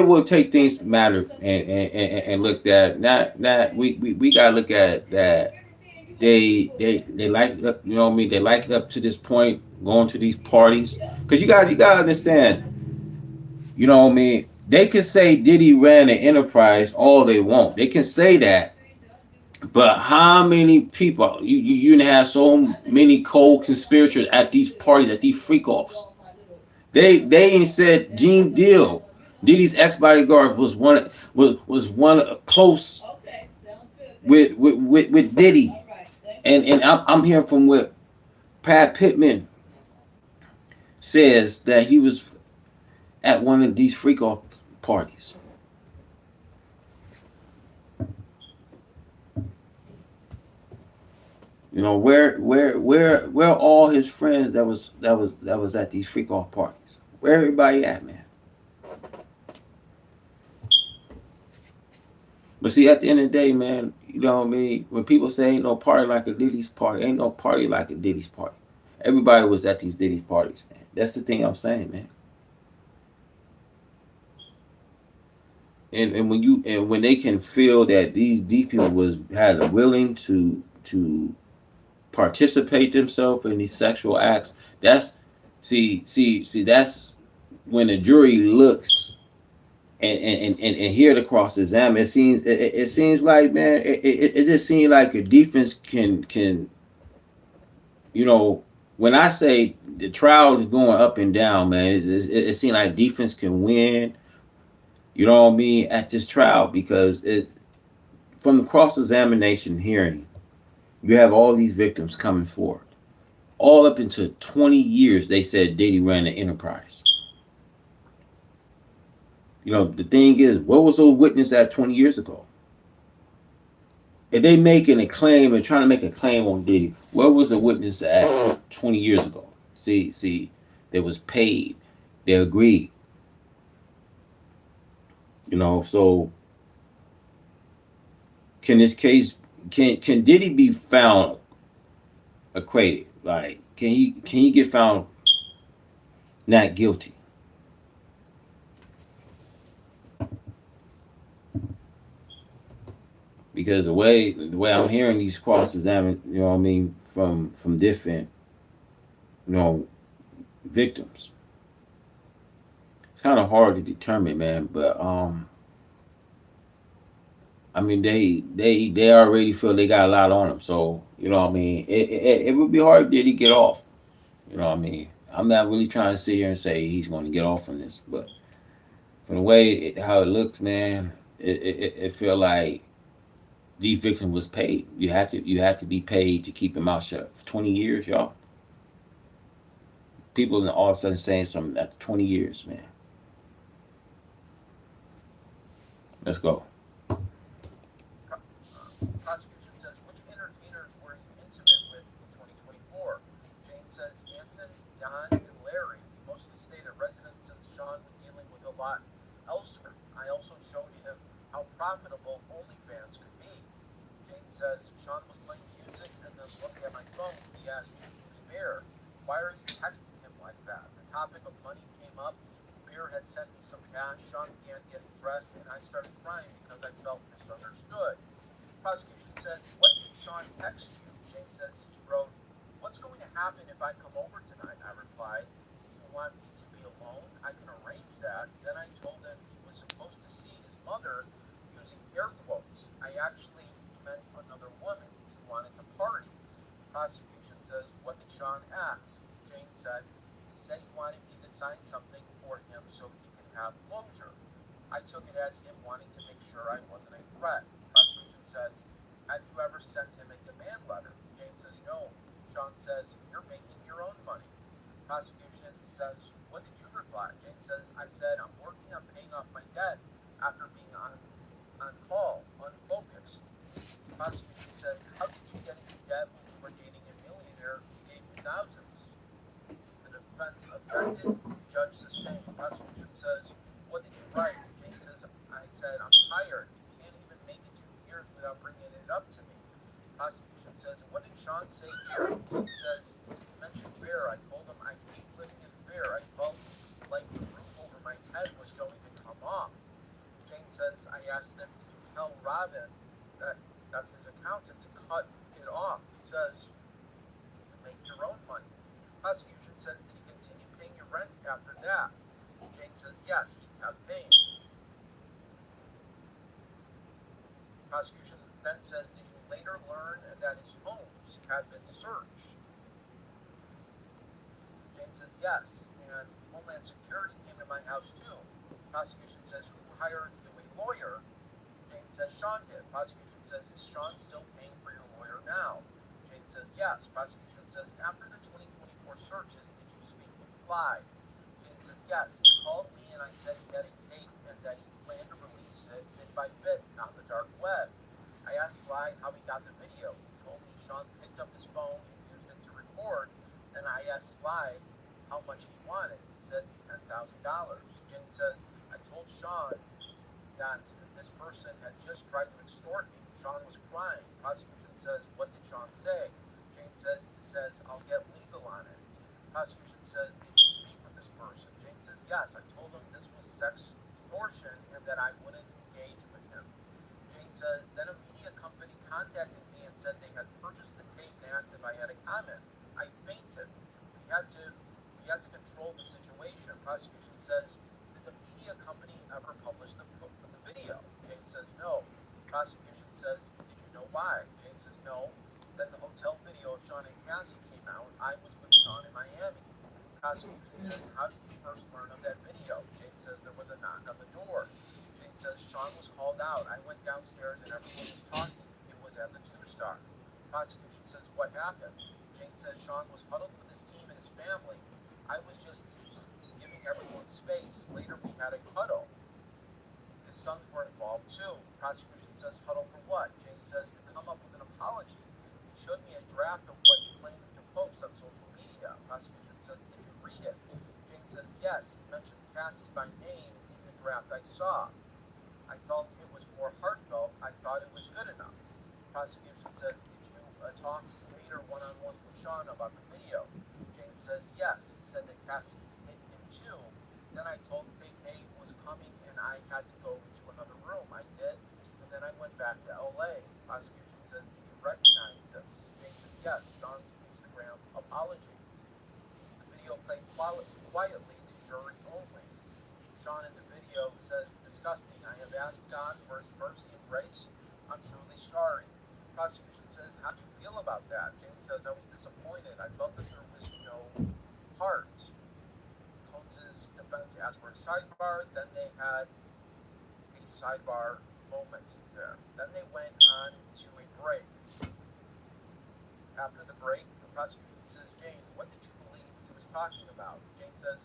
will take things matter and look at not we gotta look at that they like it up, you know what I mean, they like it up to this point, going to these parties, because you gotta understand, you know what I mean, they can say Diddy ran an enterprise all they want, they can say that, but how many people you have so many cold conspirators at these parties, at these freak offs. They ain't said Gene Deal, Diddy's ex bodyguard, was one close with Diddy, and I'm hearing from what Pat Pittman says, that he was at one of these freak off parties. You know, where all his friends that was at these freak off parties? Where everybody at, man? But see, at the end of the day, man, you know what I mean? When people say ain't no party like a Diddy's party, ain't no party like a Diddy's party. Everybody was at these Diddy's parties, man. That's the thing I'm saying, man. And when they can feel that these people was had a willing to participate themselves in these sexual acts, that's see that's when the jury looks and hear the cross exam. It seems like, man, it just seems like a defense can, you know, when I say the trial is going up and down, man, it seems like defense can win, you know what I mean, at this trial, because it from the cross examination hearing, you have all these victims coming forward. All up into 20 years, they said Diddy ran the enterprise. You know, the thing is, what was a witness at 20 years ago? If they making a claim and trying to make a claim on Diddy, where was a witness at 20 years ago? See, they was paid. They agreed. You know, so can this case can Diddy be found acquitted? Like, can he get found not guilty? Because the way I'm hearing these cross examine, you know what I mean, from different, you know, victims, it's kind of hard to determine, man. But I mean, they already feel they got a lot on them, so you know what I mean. It would be hard did he get off. You know what I mean. I'm not really trying to sit here and say he's going to get off from this, but from the way how it looks, man, it feel like these victims was paid. You have to be paid to keep your mouth shut for 20 years, y'all. People are all of a sudden saying something after 20 years, man. Let's go. Prosecution says, which entertainers were you intimate with in 2024? Jane says, Anson, Don, and Larry. We mostly stayed at residence since Sean was dealing with a lot elsewhere. I also showed him how profitable OnlyFans could be. Jane says, Sean was playing music and then looking at my phone. He asked, who's Bear? Why are you texting him like that? The topic of money came up. Bear had sent me some cash. Sean began getting dressed, and I started crying because I felt misunderstood. Prosecution said, what did Sean text you? Jane says he wrote, what's going to happen if I come over tonight? I replied, do you want me to be alone? I can arrange that. Then I told him he was supposed to see his mother using air quotes. I actually meant another woman. He wanted to party. Prosecution says, what did Sean ask? Jane said, he said he wanted me to sign something for him so he can have closure. I took it as him wanting to make sure I wasn't a threat. Prosecution says, have you ever sent him a demand letter? Jane says, no. Sean says, you're making your own money. Prosecution says, what did you reply? Jane says, I said, I'm working on paying off my debt after being on call, unfocused. Prosecution says, how did you get into debt when you were dating a millionaire who gave you thousands? The defense objected. Judge sustained. Prosecution says, what did you write? Jane says, I said, I'm tired. You can't even make it 2 years without without bringing it up to me. Prosecution says, what did Sean say here? He says, he mentioned fear. I told him I hate living in fear. I felt like the roof over my head was going to come off. Jane says, I asked him, did you tell Robin that that's his accountant to cut it off? He says, you make your own money. Prosecution says, did he continue paying your rent after that? Jane says, yes, he kept paying. Prosecution then says, did you later learn that his homes had been searched? Jane says, yes, and Homeland Security came to my house too. Prosecution says, who hired you a lawyer? Jane says, Sean did. Prosecution says, is Sean still paying for your lawyer now? Jane says, yes. Prosecution says, after the 2024 searches, did you speak with Sly? Jane says, yes. He called me and I said he had a tape and that he planned to release it bit by bit on the dark web. I asked Sly how he got the video. He told me Sean picked up his phone and used it to record. Then I asked Sly how much he wanted. He said $10,000. Jane says, I told Sean that this person had just tried to extort me. Sean was crying. Prosecution says, what did Sean say? Jane says, he says, I'll get legal on it. Prosecution says, did you speak with this person? Jane says, yes. I told him this was sex extortion and that I wouldn't engage with him. Jane says, then a media company contacted me and said they had purchased the tape and asked if I had a comment. I fainted. We had to control the situation. Prosecution says, did the media company ever publish the video? Jane says, no. Prosecution says, did you know why? Jane says, no. Then the hotel video of Sean and Cassie came out. I was with Sean in Miami. Prosecution says, how did you first learn of that video? Jane says, there was a knock on the door. Jane says, Sean was called out. I went downstairs and everyone was talking. It was at the two-star. Prosecution says, what happened? Jane says, Sean was huddled with his team and his family. I was just giving everyone space. Later we had a huddle. His sons were involved too. Prosecution says, huddle for what? Jane says, to come up with an apology. He showed me a draft of what he claimed to post on social media. Prosecution says, did you read it? Jane says, yes. He mentioned Cassie by name in the draft I saw. I felt it was more heartfelt. I thought it was good enough. Prosecution says, did you talk later one-on-one with Sean about the video? Jane says, yes. He said that Cassie hit him too. Then I told Big A was coming and I had to go to another room. I did, and then I went back to LA. Prosecution says, do you recognize this? Jane says, yes. Sean's Instagram apology. The video played quietly to jury only. Sean in the video says, disgusting. I have asked God for his mercy and grace. I'm truly sorry. Prosecution says, how do you feel about that? Jane says, I was disappointed. I felt that there was no heart. Coates' defense asked for a sidebar. Then they had a sidebar moment there. Then they went on to a break. After the break, the prosecution says, Jane, what did you believe he was talking about? Jane says,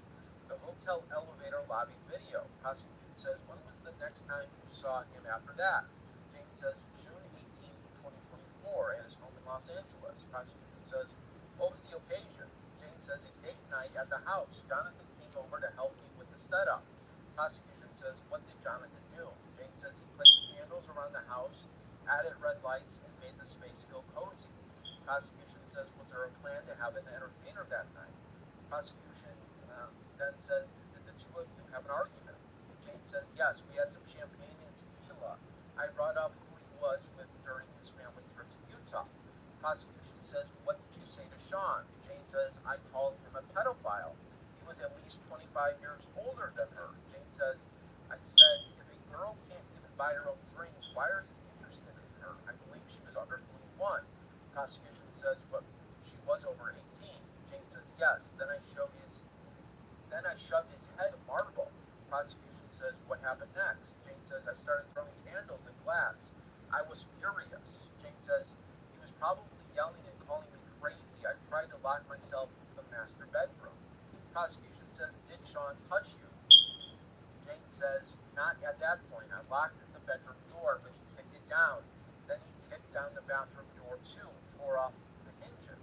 the hotel elevator lobby video. Prosecution says, when was the next time you saw him after that? Jane says, June 18, 2024, at his home in Los Angeles. Prosecution says, what was the occasion? Jane says, a date night at the house. Jonathan came over to help me with the setup. Prosecution says, what did Jonathan do? Jane says, he placed candles around the house, added red lights, and made the space feel cozy. Prosecution says, was there a plan to have an entertainer that night? Prosecution then says, did the two of you have an argument? Jane says, yes, we had some champagne and tequila. I brought up who he was with during his family trip to Utah. Prosecution says, what did you say to Sean? Jane says, I called him a pedophile. He was at least 25 years older than her. Jane says, I said, if a girl can't even buy her own drinks, why are you interested in her? I believe she was under 21. Prosecution says, but she was over 18. Jane says, yes. Then I shoved his head marble. Prosecution says, what happened next? Jane says, I started throwing candles and glass. I was furious. Jane says, he was probably yelling and calling me crazy. I tried to lock myself into the master bedroom. Prosecution says, did Sean touch you? Jane says, not at that point. I locked the bedroom door, but he kicked it down. Then he kicked down the bathroom door too, tore off the hinges.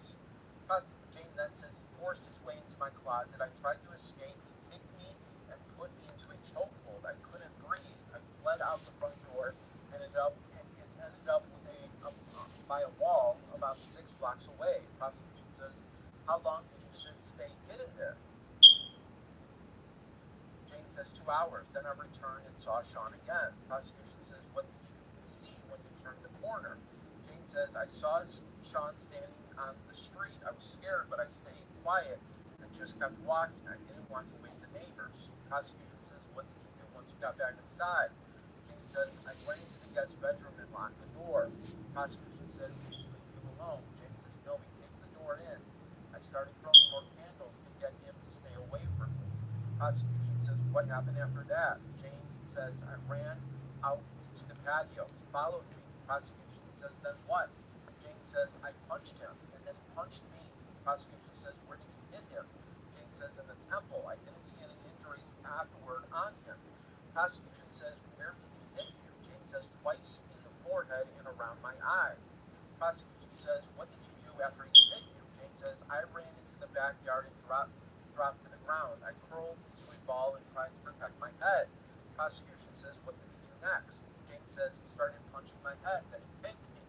Jane then says, he forced his way into my closet. I tried to escape. He kicked me and put me into a chokehold. I couldn't breathe. I fled out the front door and ended up with by a wall about 6 blocks away. Prosecution says, how long did you stay hidden there? Jane says 2 hours. Then I returned and saw Sean again. Prosecution says, what did you see when you turned the corner? Jane says, I saw Sean standing on the street. I was scared, but I stayed quiet and just kept walking. I didn't want to wake the neighbors. Prosecution says, what did you do once you got back inside? Jane says, I went into the guest bedroom and locked the door. Prosecution says, did you leave him alone? Jane says, no, we kicked the door in. I started throwing more candles to get him to stay away from me. Prosecution says, what happened after that? Jane says, I ran out to the patio. He followed me. Prosecution says, then what? Jane says, I punched him, and then he punched me. Prosecution says, where did you hit him? Jane says, in the temple. I didn't see any injuries afterward on him. Prosecution says, where did he hit you? Jane says, twice in the forehead and around my eye. Prosecution says, what did you do after he hit you? Jane says, I ran into the backyard and dropped to the ground. I curled into a ball and tried to protect my head. Prosecution says, what did he do next? Jane says, he started punching my head, then he hit me.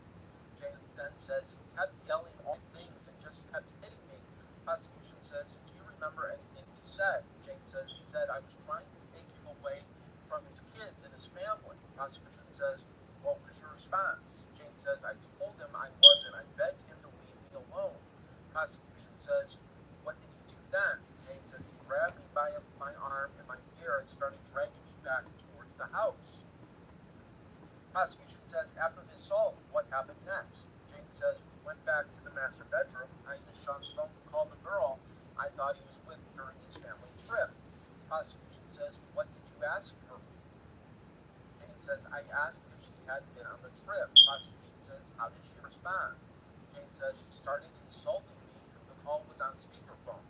Jane then says, he kept yelling all things and just kept hitting me. Prosecution says, do you remember anything he said? Jane says, he said, I was trying to take him away from his kids and his family. Prosecution says, what was your response? Jane says, I told him I wasn't. I begged him to leave me alone. Prosecution says, what did he do then? Jane says, he grabbed me by my arm and my hair and started dragging me back towards the house. Prosecution says, after the assault, what happened next? Jane says, we went back to the master bedroom. I used Sean's phone to call the girl I thought he was with during his family trip. Prosecution says, what did you ask her? Jane says, I asked if she had been on the trip. Prosecution says, how did she respond? Jane says, she started insulting me. The call was on speakerphone.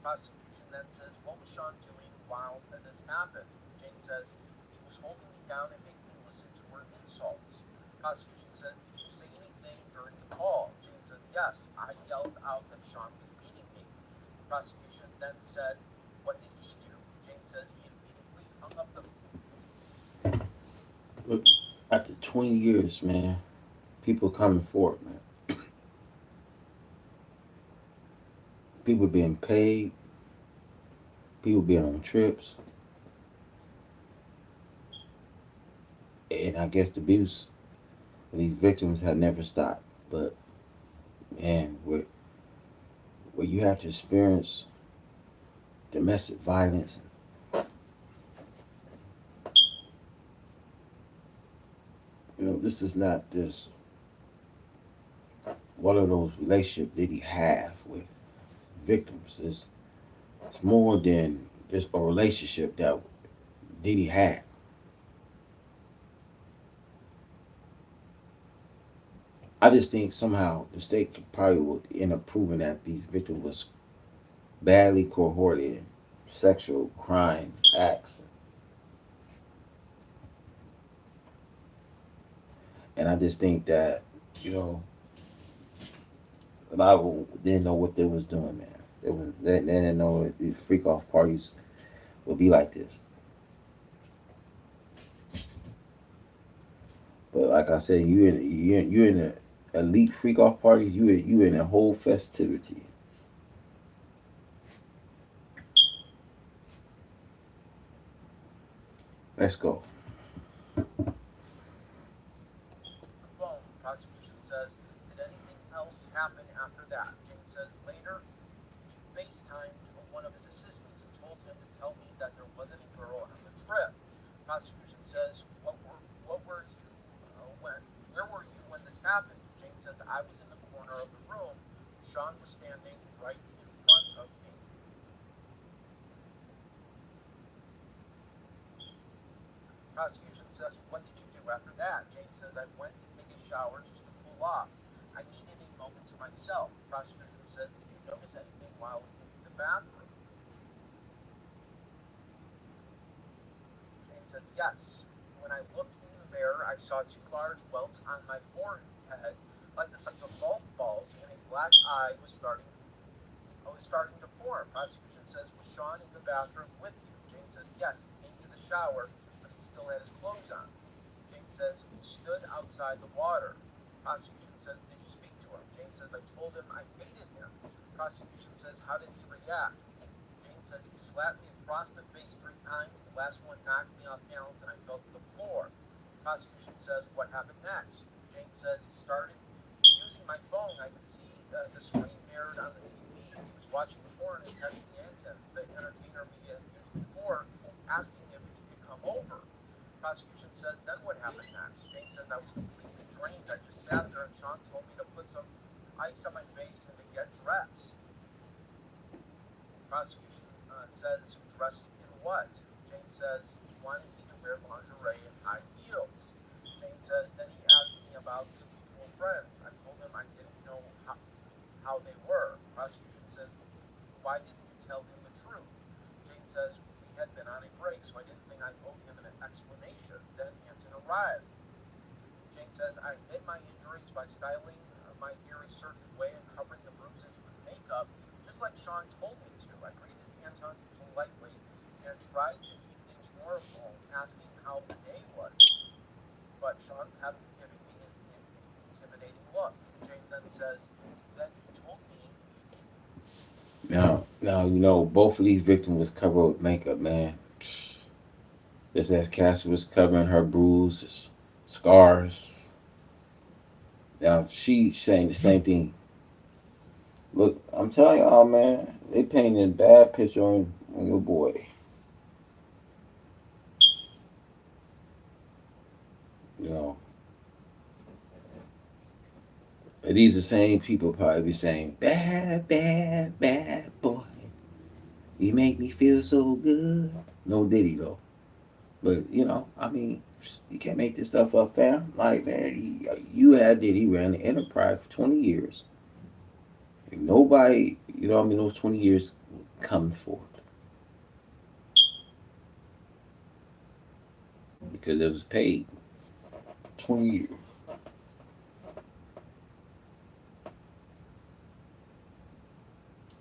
Prosecution then says, what was Sean doing while this happened? Jane says, he was holding me down and making me listen to her insults. Prosecution says, did you say anything during the call? Jane says, yes. I yelled out that Sean was beating me. Prosecution then said, what did he do? Jane says, he immediately hung up the Look, after 20 years, man, people coming forward, man. People being paid, people being on trips, and I guess the abuse of these victims had never stopped. But man, where you have to experience domestic violence, this is not just one of those relationships that he have with victims. It's more than just a relationship that Diddy had. I just think somehow the state probably would end up proving that these victims was badly cohorted in sexual crimes, acts, and I just think that you know a lot of them didn't know what they was doing, man. They didn't know that these freak off parties would be like this. But like I said, you in an elite freak off party. You in a whole festivity. Let's go. phone. Prosecution says, did anything else happen after that? Jane says, later, he FaceTimed one of his assistants and told him to tell me that there wasn't a girl on the trip. Prosecution says, what were you where were you when this happened? Jane says, I was in the corner of the room. Sean was standing right in front of me. Prosecution says, what did you do after that? Jane says, I went to take a shower just to cool off. I needed a moment to myself. Prosecution says, did you notice anything while in the bathroom? Jane says, yes. When I looked in the mirror, I saw two large welts on my forehead, like the size of golf balls, and a black eye was starting to form. Prosecution says, was Sean in the bathroom with you? Jane says, yes. He came to the shower, but he still had his clothes on. Jane says, he stood outside the water. Prosecution says, did says, I told him I hated him. Prosecution says, how did he react? Jane says, he slapped me across the face 3 times. The last one knocked me off balance and I fell to the floor. Prosecution says, what happened next? Jane says, he started using my phone. I could see the screen mirrored on the TV. He was watching porn and texting the entertainer we had used before, asking if he could come over. Prosecution says, then what happened next? Jane says, I was completely drained. I just sat there and Sean told me to put some ice on my face and to get dressed. Prosecution says, dressed in what? Jane says, he wanted me to wear lingerie and high heels. Jane says, then he asked me about some mutual friends. I told him I didn't know how they were. Prosecution says, why didn't you tell him the truth? Jane says, we had been on a break, so I didn't think I owed him an explanation. Then Anson arrived. Jane says, I hid my injuries by styling my hair a certain way and covering the bruises with makeup, just like Sean told me to. I greeted Anton politely and tried to keep things normal, asking how the day was. But Sean kept giving me an intimidating look. Jane then says, then he told me. Now both of these victims was covered with makeup, man. Just as Cassie was covering her bruises, scars. Now she's saying the same thing. Look, I'm telling y'all, man, they painted a bad picture on your boy. You know, and these are the same people probably be saying, bad, bad, bad boy. You make me feel so good. No Diddy though. But I mean, you can't make this stuff up, fam. Like, man, you had Diddy ran the enterprise for 20 years. And nobody, those 20 years coming for it because it was paid 20 years.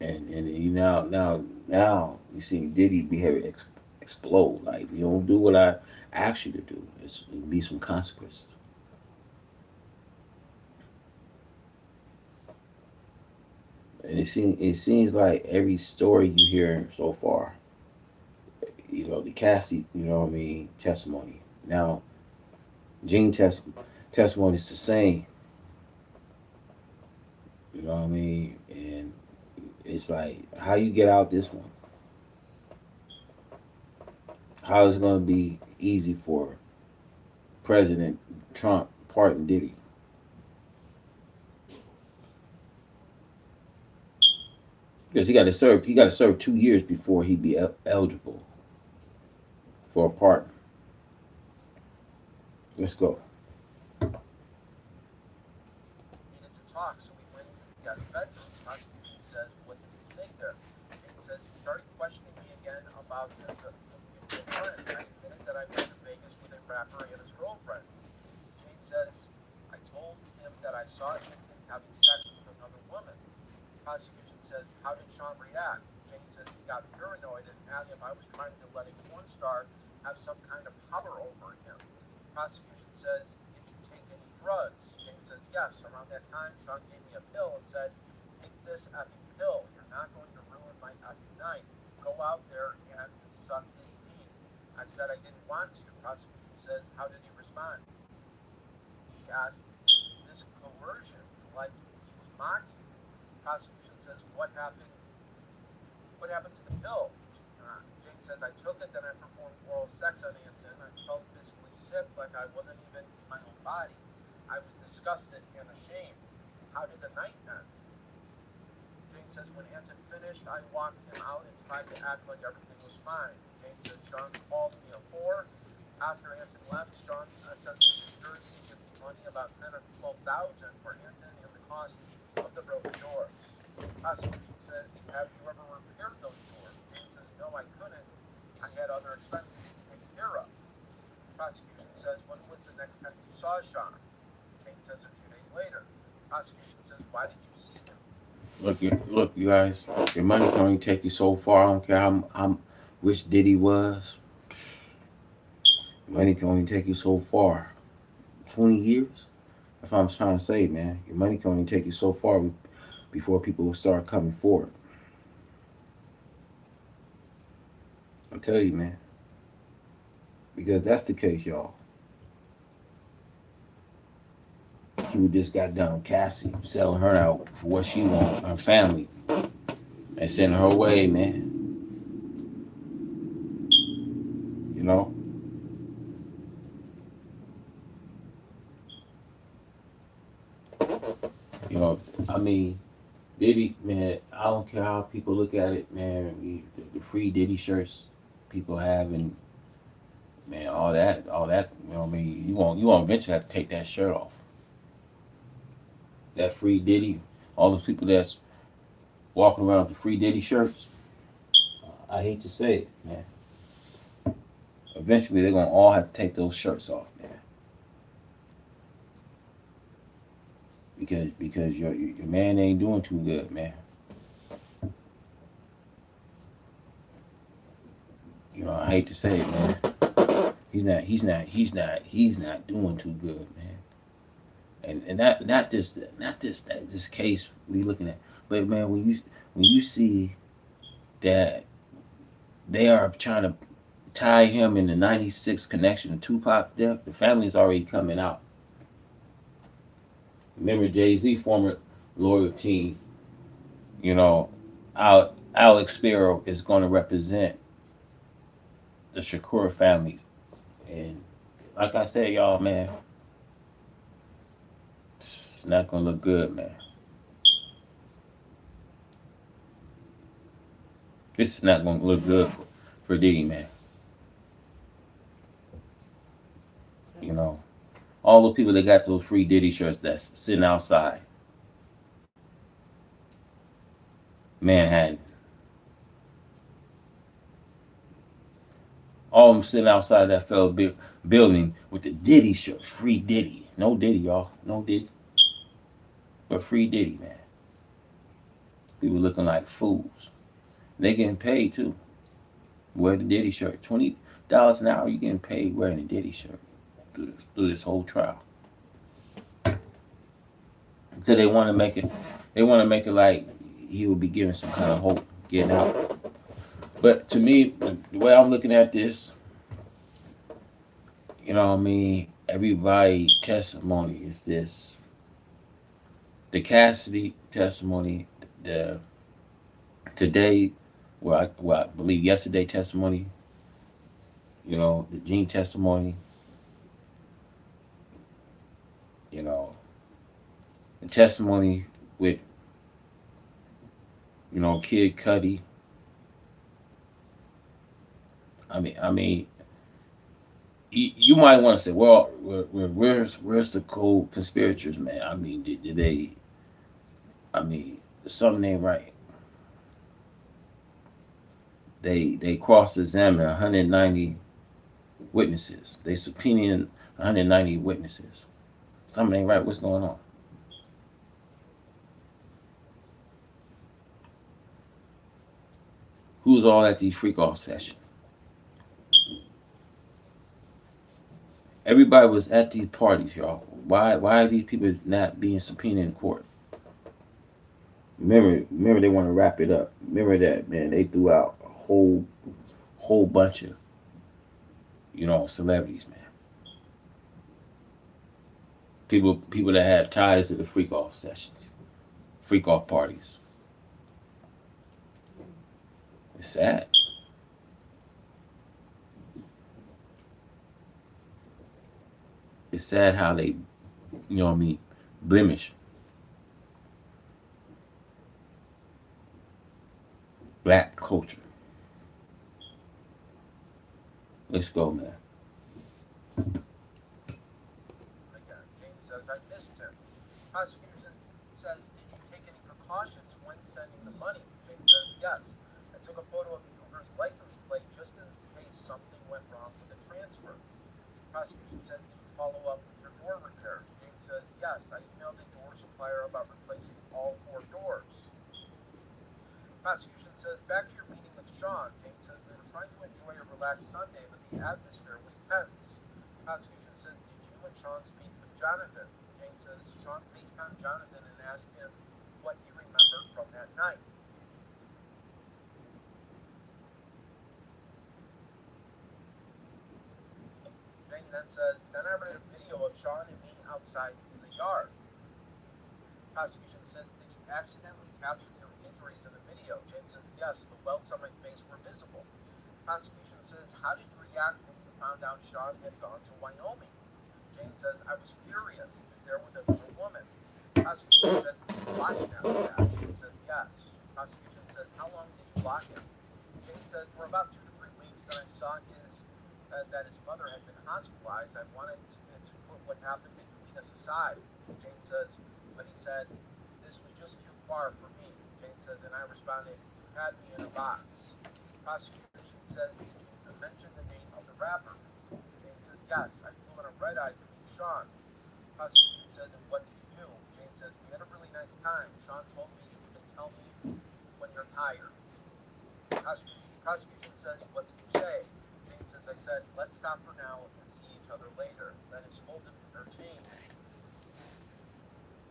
And you now you see Diddy behavior explode. Like, if you don't do what I asked you to do, it'll be some consequences. And it seems like every story you hear so far, the Cassie, what I mean, testimony. Now, Gene testimony is the same. You know what I mean? And it's like, how you get out this one? How is it going to be easy for President Trump pardon Diddy? Because he got to serve 2 years before he'd be eligible for a pardon. Let's go. Needed to talk, so we went into the guest bedroom. Prosecution says, what did he say there? Jane says, he started questioning me again about the mutual friends. I admitted that I went to Vegas with a rapper and his girlfriend. Jane says, I told him that I saw him having sex with another woman. Prosecution says, how did Sean react? Jane says, he got paranoid and asked if I was trying to let a porn star have some kind of power over him. Prosecution says, did you take any drugs? Jane says, yes. Around that time, Sean gave me a pill and said, take this effing pill. You're not going to ruin my effing night. Go out there and suck his pee. I said I didn't want to. Prosecution says, how did he respond? He asked, is this coercion? Like he was mocking me. Prosecution says, what happened? What happened to the pill? Jane says, I took it, then I performed oral sex on Anson. I felt physically sick, like I wasn't even in my own body. I was disgusted and ashamed. How did the night end? Jane says, when Anson finished, I walked him out and tried to act like everything was fine. Jane says, Sean called me a whore. After Anson left, Sean sent me to Jersey to give me money, about 10 or 12,000 for Anson and the cost of the broken doors. Prosecution says, have you ever repaired those doors? Jane says, no, I couldn't. I had other expenses to take care of. Prosecution says, when was the next time you saw Sean? Jane says, a few days later. Prosecution says, why did you see him? Look, you guys. Your money can only take you so far. I don't care how which Diddy was. Money can only take you so far. 20 years. That's what I'm trying to say, man. Your money can only take you so far before people will start coming forward. I tell you, man, because that's the case, y'all. People just got done with Cassie selling her out for what she want, her family, and sending her away, man. You know, you know. I mean, Diddy, man. I don't care how people look at it, man. The free Diddy shirts people have, and man, all that. You know, what I mean, you won't eventually have to take that shirt off. That free Diddy, all those people that's walking around with the free Diddy shirts. I hate to say it, man. Eventually, they're gonna all have to take those shirts off, man. Because your man ain't doing too good, man. You know, I hate to say it, man. He's not doing too good, man. And that not this case we looking at, but man, when you see that they are trying to tie him in the '96 connection to Tupac death, the family's already coming out. Remember Jay-Z former lawyer team, you know, Alex Sparrow is going to represent the Shakur family, and like I said, y'all, man, it's not gonna look good, man. This is not gonna look good for Diddy, man. You know, all the people that got those free Diddy shirts that's sitting outside Manhattan, all of them sitting outside that building with the Diddy shirt, free Diddy, no Diddy, y'all, no Diddy, but free Diddy, man. People looking like fools. They getting paid too. Wear the Diddy shirt. $20 an hour. You getting paid wearing a Diddy shirt through this whole trial. Because they want to make it. They want to make it like he would be giving some kind of hope getting out. But to me, the way I'm looking at this, you know what I mean. Everybody testimony is this. The Cassidy testimony, the today, I believe yesterday testimony, you know, the Gene testimony, you know, the testimony with, you know, Kid Cudi. I mean, you might want to say, well, where's the cold conspirators, man? I mean, did they? I mean, something ain't right. They cross-examined 190 witnesses. They subpoenaed 190 witnesses. Something ain't right. What's going on? Who's all at these freak off sessions? Everybody was at these parties, y'all. Why are these people not being subpoenaed in court? Remember they want to wrap it up. Remember that, man. They threw out a whole bunch of, you know, celebrities, man. People that had ties to the freak off sessions, freak off parties. It's sad. It's sad how they, you know what I mean, blemish black culture. Let's go, man. Again, James says, I missed him. Prosecution says, did you take any precautions when sending the money? James says, yes. I took a photo of the Uber's license plate just in case something went wrong with the transfer. Prosecution says, did you follow up with your door repairs? James says, yes. I emailed the door supplier about replacing all four doors. Prosecution says, back to your meeting with Sean. James says, they were trying to enjoy a relaxed Sunday, but the atmosphere was tense. Prosecution says, did you and Sean speak with Jonathan? Jane says Sean FaceTimed Jonathan and asked him what he remembered from that night. Jane then says, then I read a video of Sean and me outside in the yard. Prosecution says, did you accidentally capture your injuries in the video? Jane says, yes, the welts on my face were visible. Prosecution says, how did you react when you found out Sean had gone to Wyoming? Jane says, I was furious. He was there with another woman. Prosecution says, did you block him after that? Jane says, yes. Prosecution says, how long did you block him? Jane says, for about 2 to 3 weeks. Then I saw that his mother had been hospitalized. I wanted to put what happened between us aside. Jane says, but he said, this was just too far for me. Jane says, and I responded, you had me in a box. Prosecution says, did you mention the name of the rapper? Jane says, yes, I flew on a red eye to meet Sean. Prosecution says, and what did you do? Jane says, we had a really nice time. Sean told me you can tell me when you're tired. Prosecution says, what did you say? Jane says, I said, let's stop for now and see each other later. Then he scolded her Jane.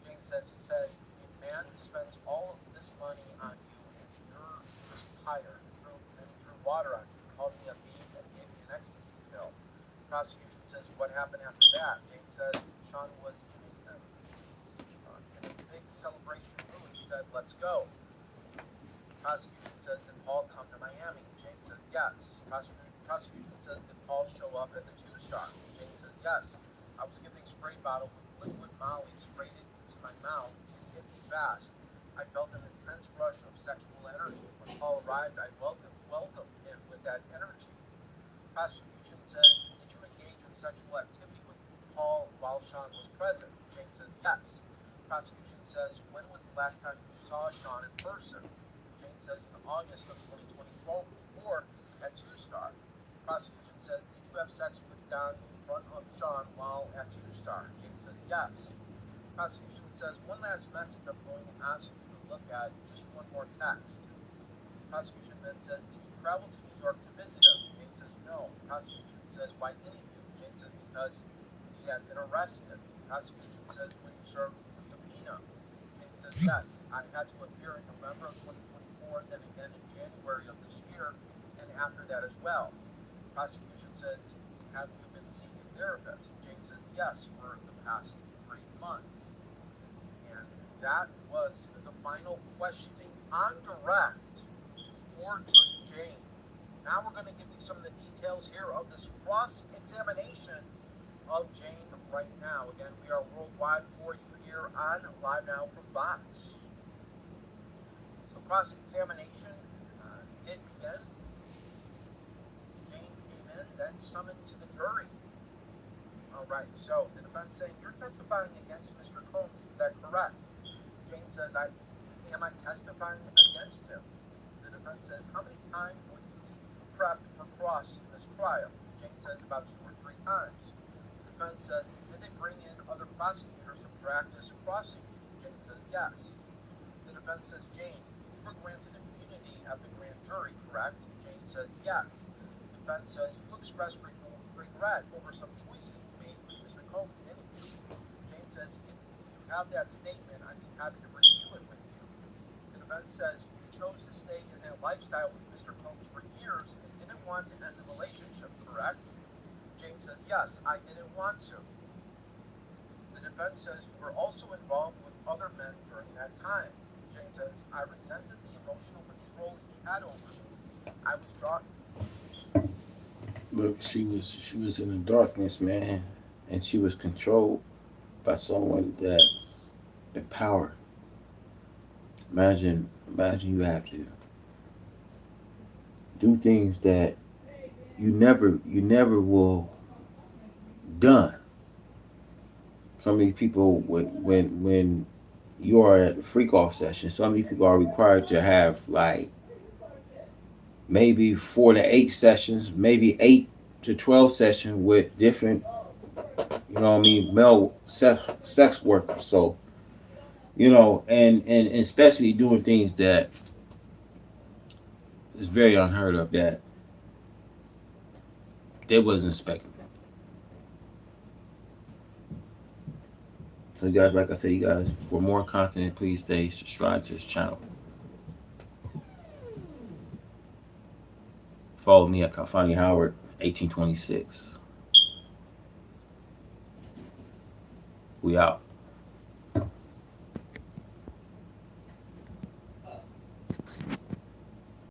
Jane says, he said, a man spends all of this money on you and you're just tired. And he threw water on you, called me a bean, and gave me an ecstasy pill. Prosecution says, what happened after that? Jane says, Sean was in a big celebration mood. He said, let's go. Prosecution says, did Paul come to Miami? Jane says, yes. Prosecution says, did Paul show up at the Two-Star? Jane says, yes. I was given a spray bottle with liquid Molly, sprayed it into my mouth, and hit me fast. I felt an intense rush of sexual energy. When Paul arrived, I welcomed him with that energy. Prosecution says, did you engage in sexual activity with Paul while Sean was present? Jane says, yes. Prosecution says, when was the last time you saw Sean in person? Jane says, in August of 2024 at Two-Star. Prosecution says, did you have sex with Don in front of Sean while at Two-Star? Jane says, yes. Prosecution says, one last message I'm going to ask you to look at, just one more text. Prosecution then says, did you travel to New York to visit him? Jane says, no. Prosecution says, why didn't you? Jane says, because he had been arrested. Prosecution says, when you served the subpoena? Jane says, yes. I had to appear in November of 2024, then again in January of this year, and after that as well. Prosecution says, have you been seeing a therapist? Jane says, yes, for the past 3 months. And that was the final questioning on direct for Jane. Now we're going to give you some of the details here of this cross-examination of Jane right now. Again, we are worldwide for you here on Live Now from Fox. The cross-examination did begin. Jane came in, then summoned to the jury. All right, so the defense saying, you're testifying against Mr. Combs, is that correct? Jane says, am I testifying against him? The defense says, how many times were you prepped for cross in this trial? Jane says, about 2 or 3 times. The defense says, did they bring in other prosecutors to practice crossing you? Jane says, yes. The defense says, Jane, you were granted immunity at the grand jury, correct? Jane says, yes. The defense says, you expressed regret over some choices you made with Mr. Combs, didn't you? Jane says, if you have that statement, I'd be happy to review it with you. The defense says, you chose to stay in that lifestyle with Mr. Combs for years and didn't want to end the relationship, correct? Jane says, yes, I didn't want to. The defense says, you were also involved with other men during that time. Jane says, I resented the emotional control he had over me. I was drawn. Look, she was in the darkness, man, and she was controlled by someone that's in power. Imagine you have to do things that you never will done. Some of these people, when you are at the freak off session, some of these people are required to have like maybe 4 to 8 sessions, maybe 8 to 12 sessions with different, male sex workers. So, and especially doing things that is very unheard of that they wasn't expecting. So you guys, like I said, you guys, for more content, please stay subscribed to this channel. Follow me at Kafani Howard 1826. We out.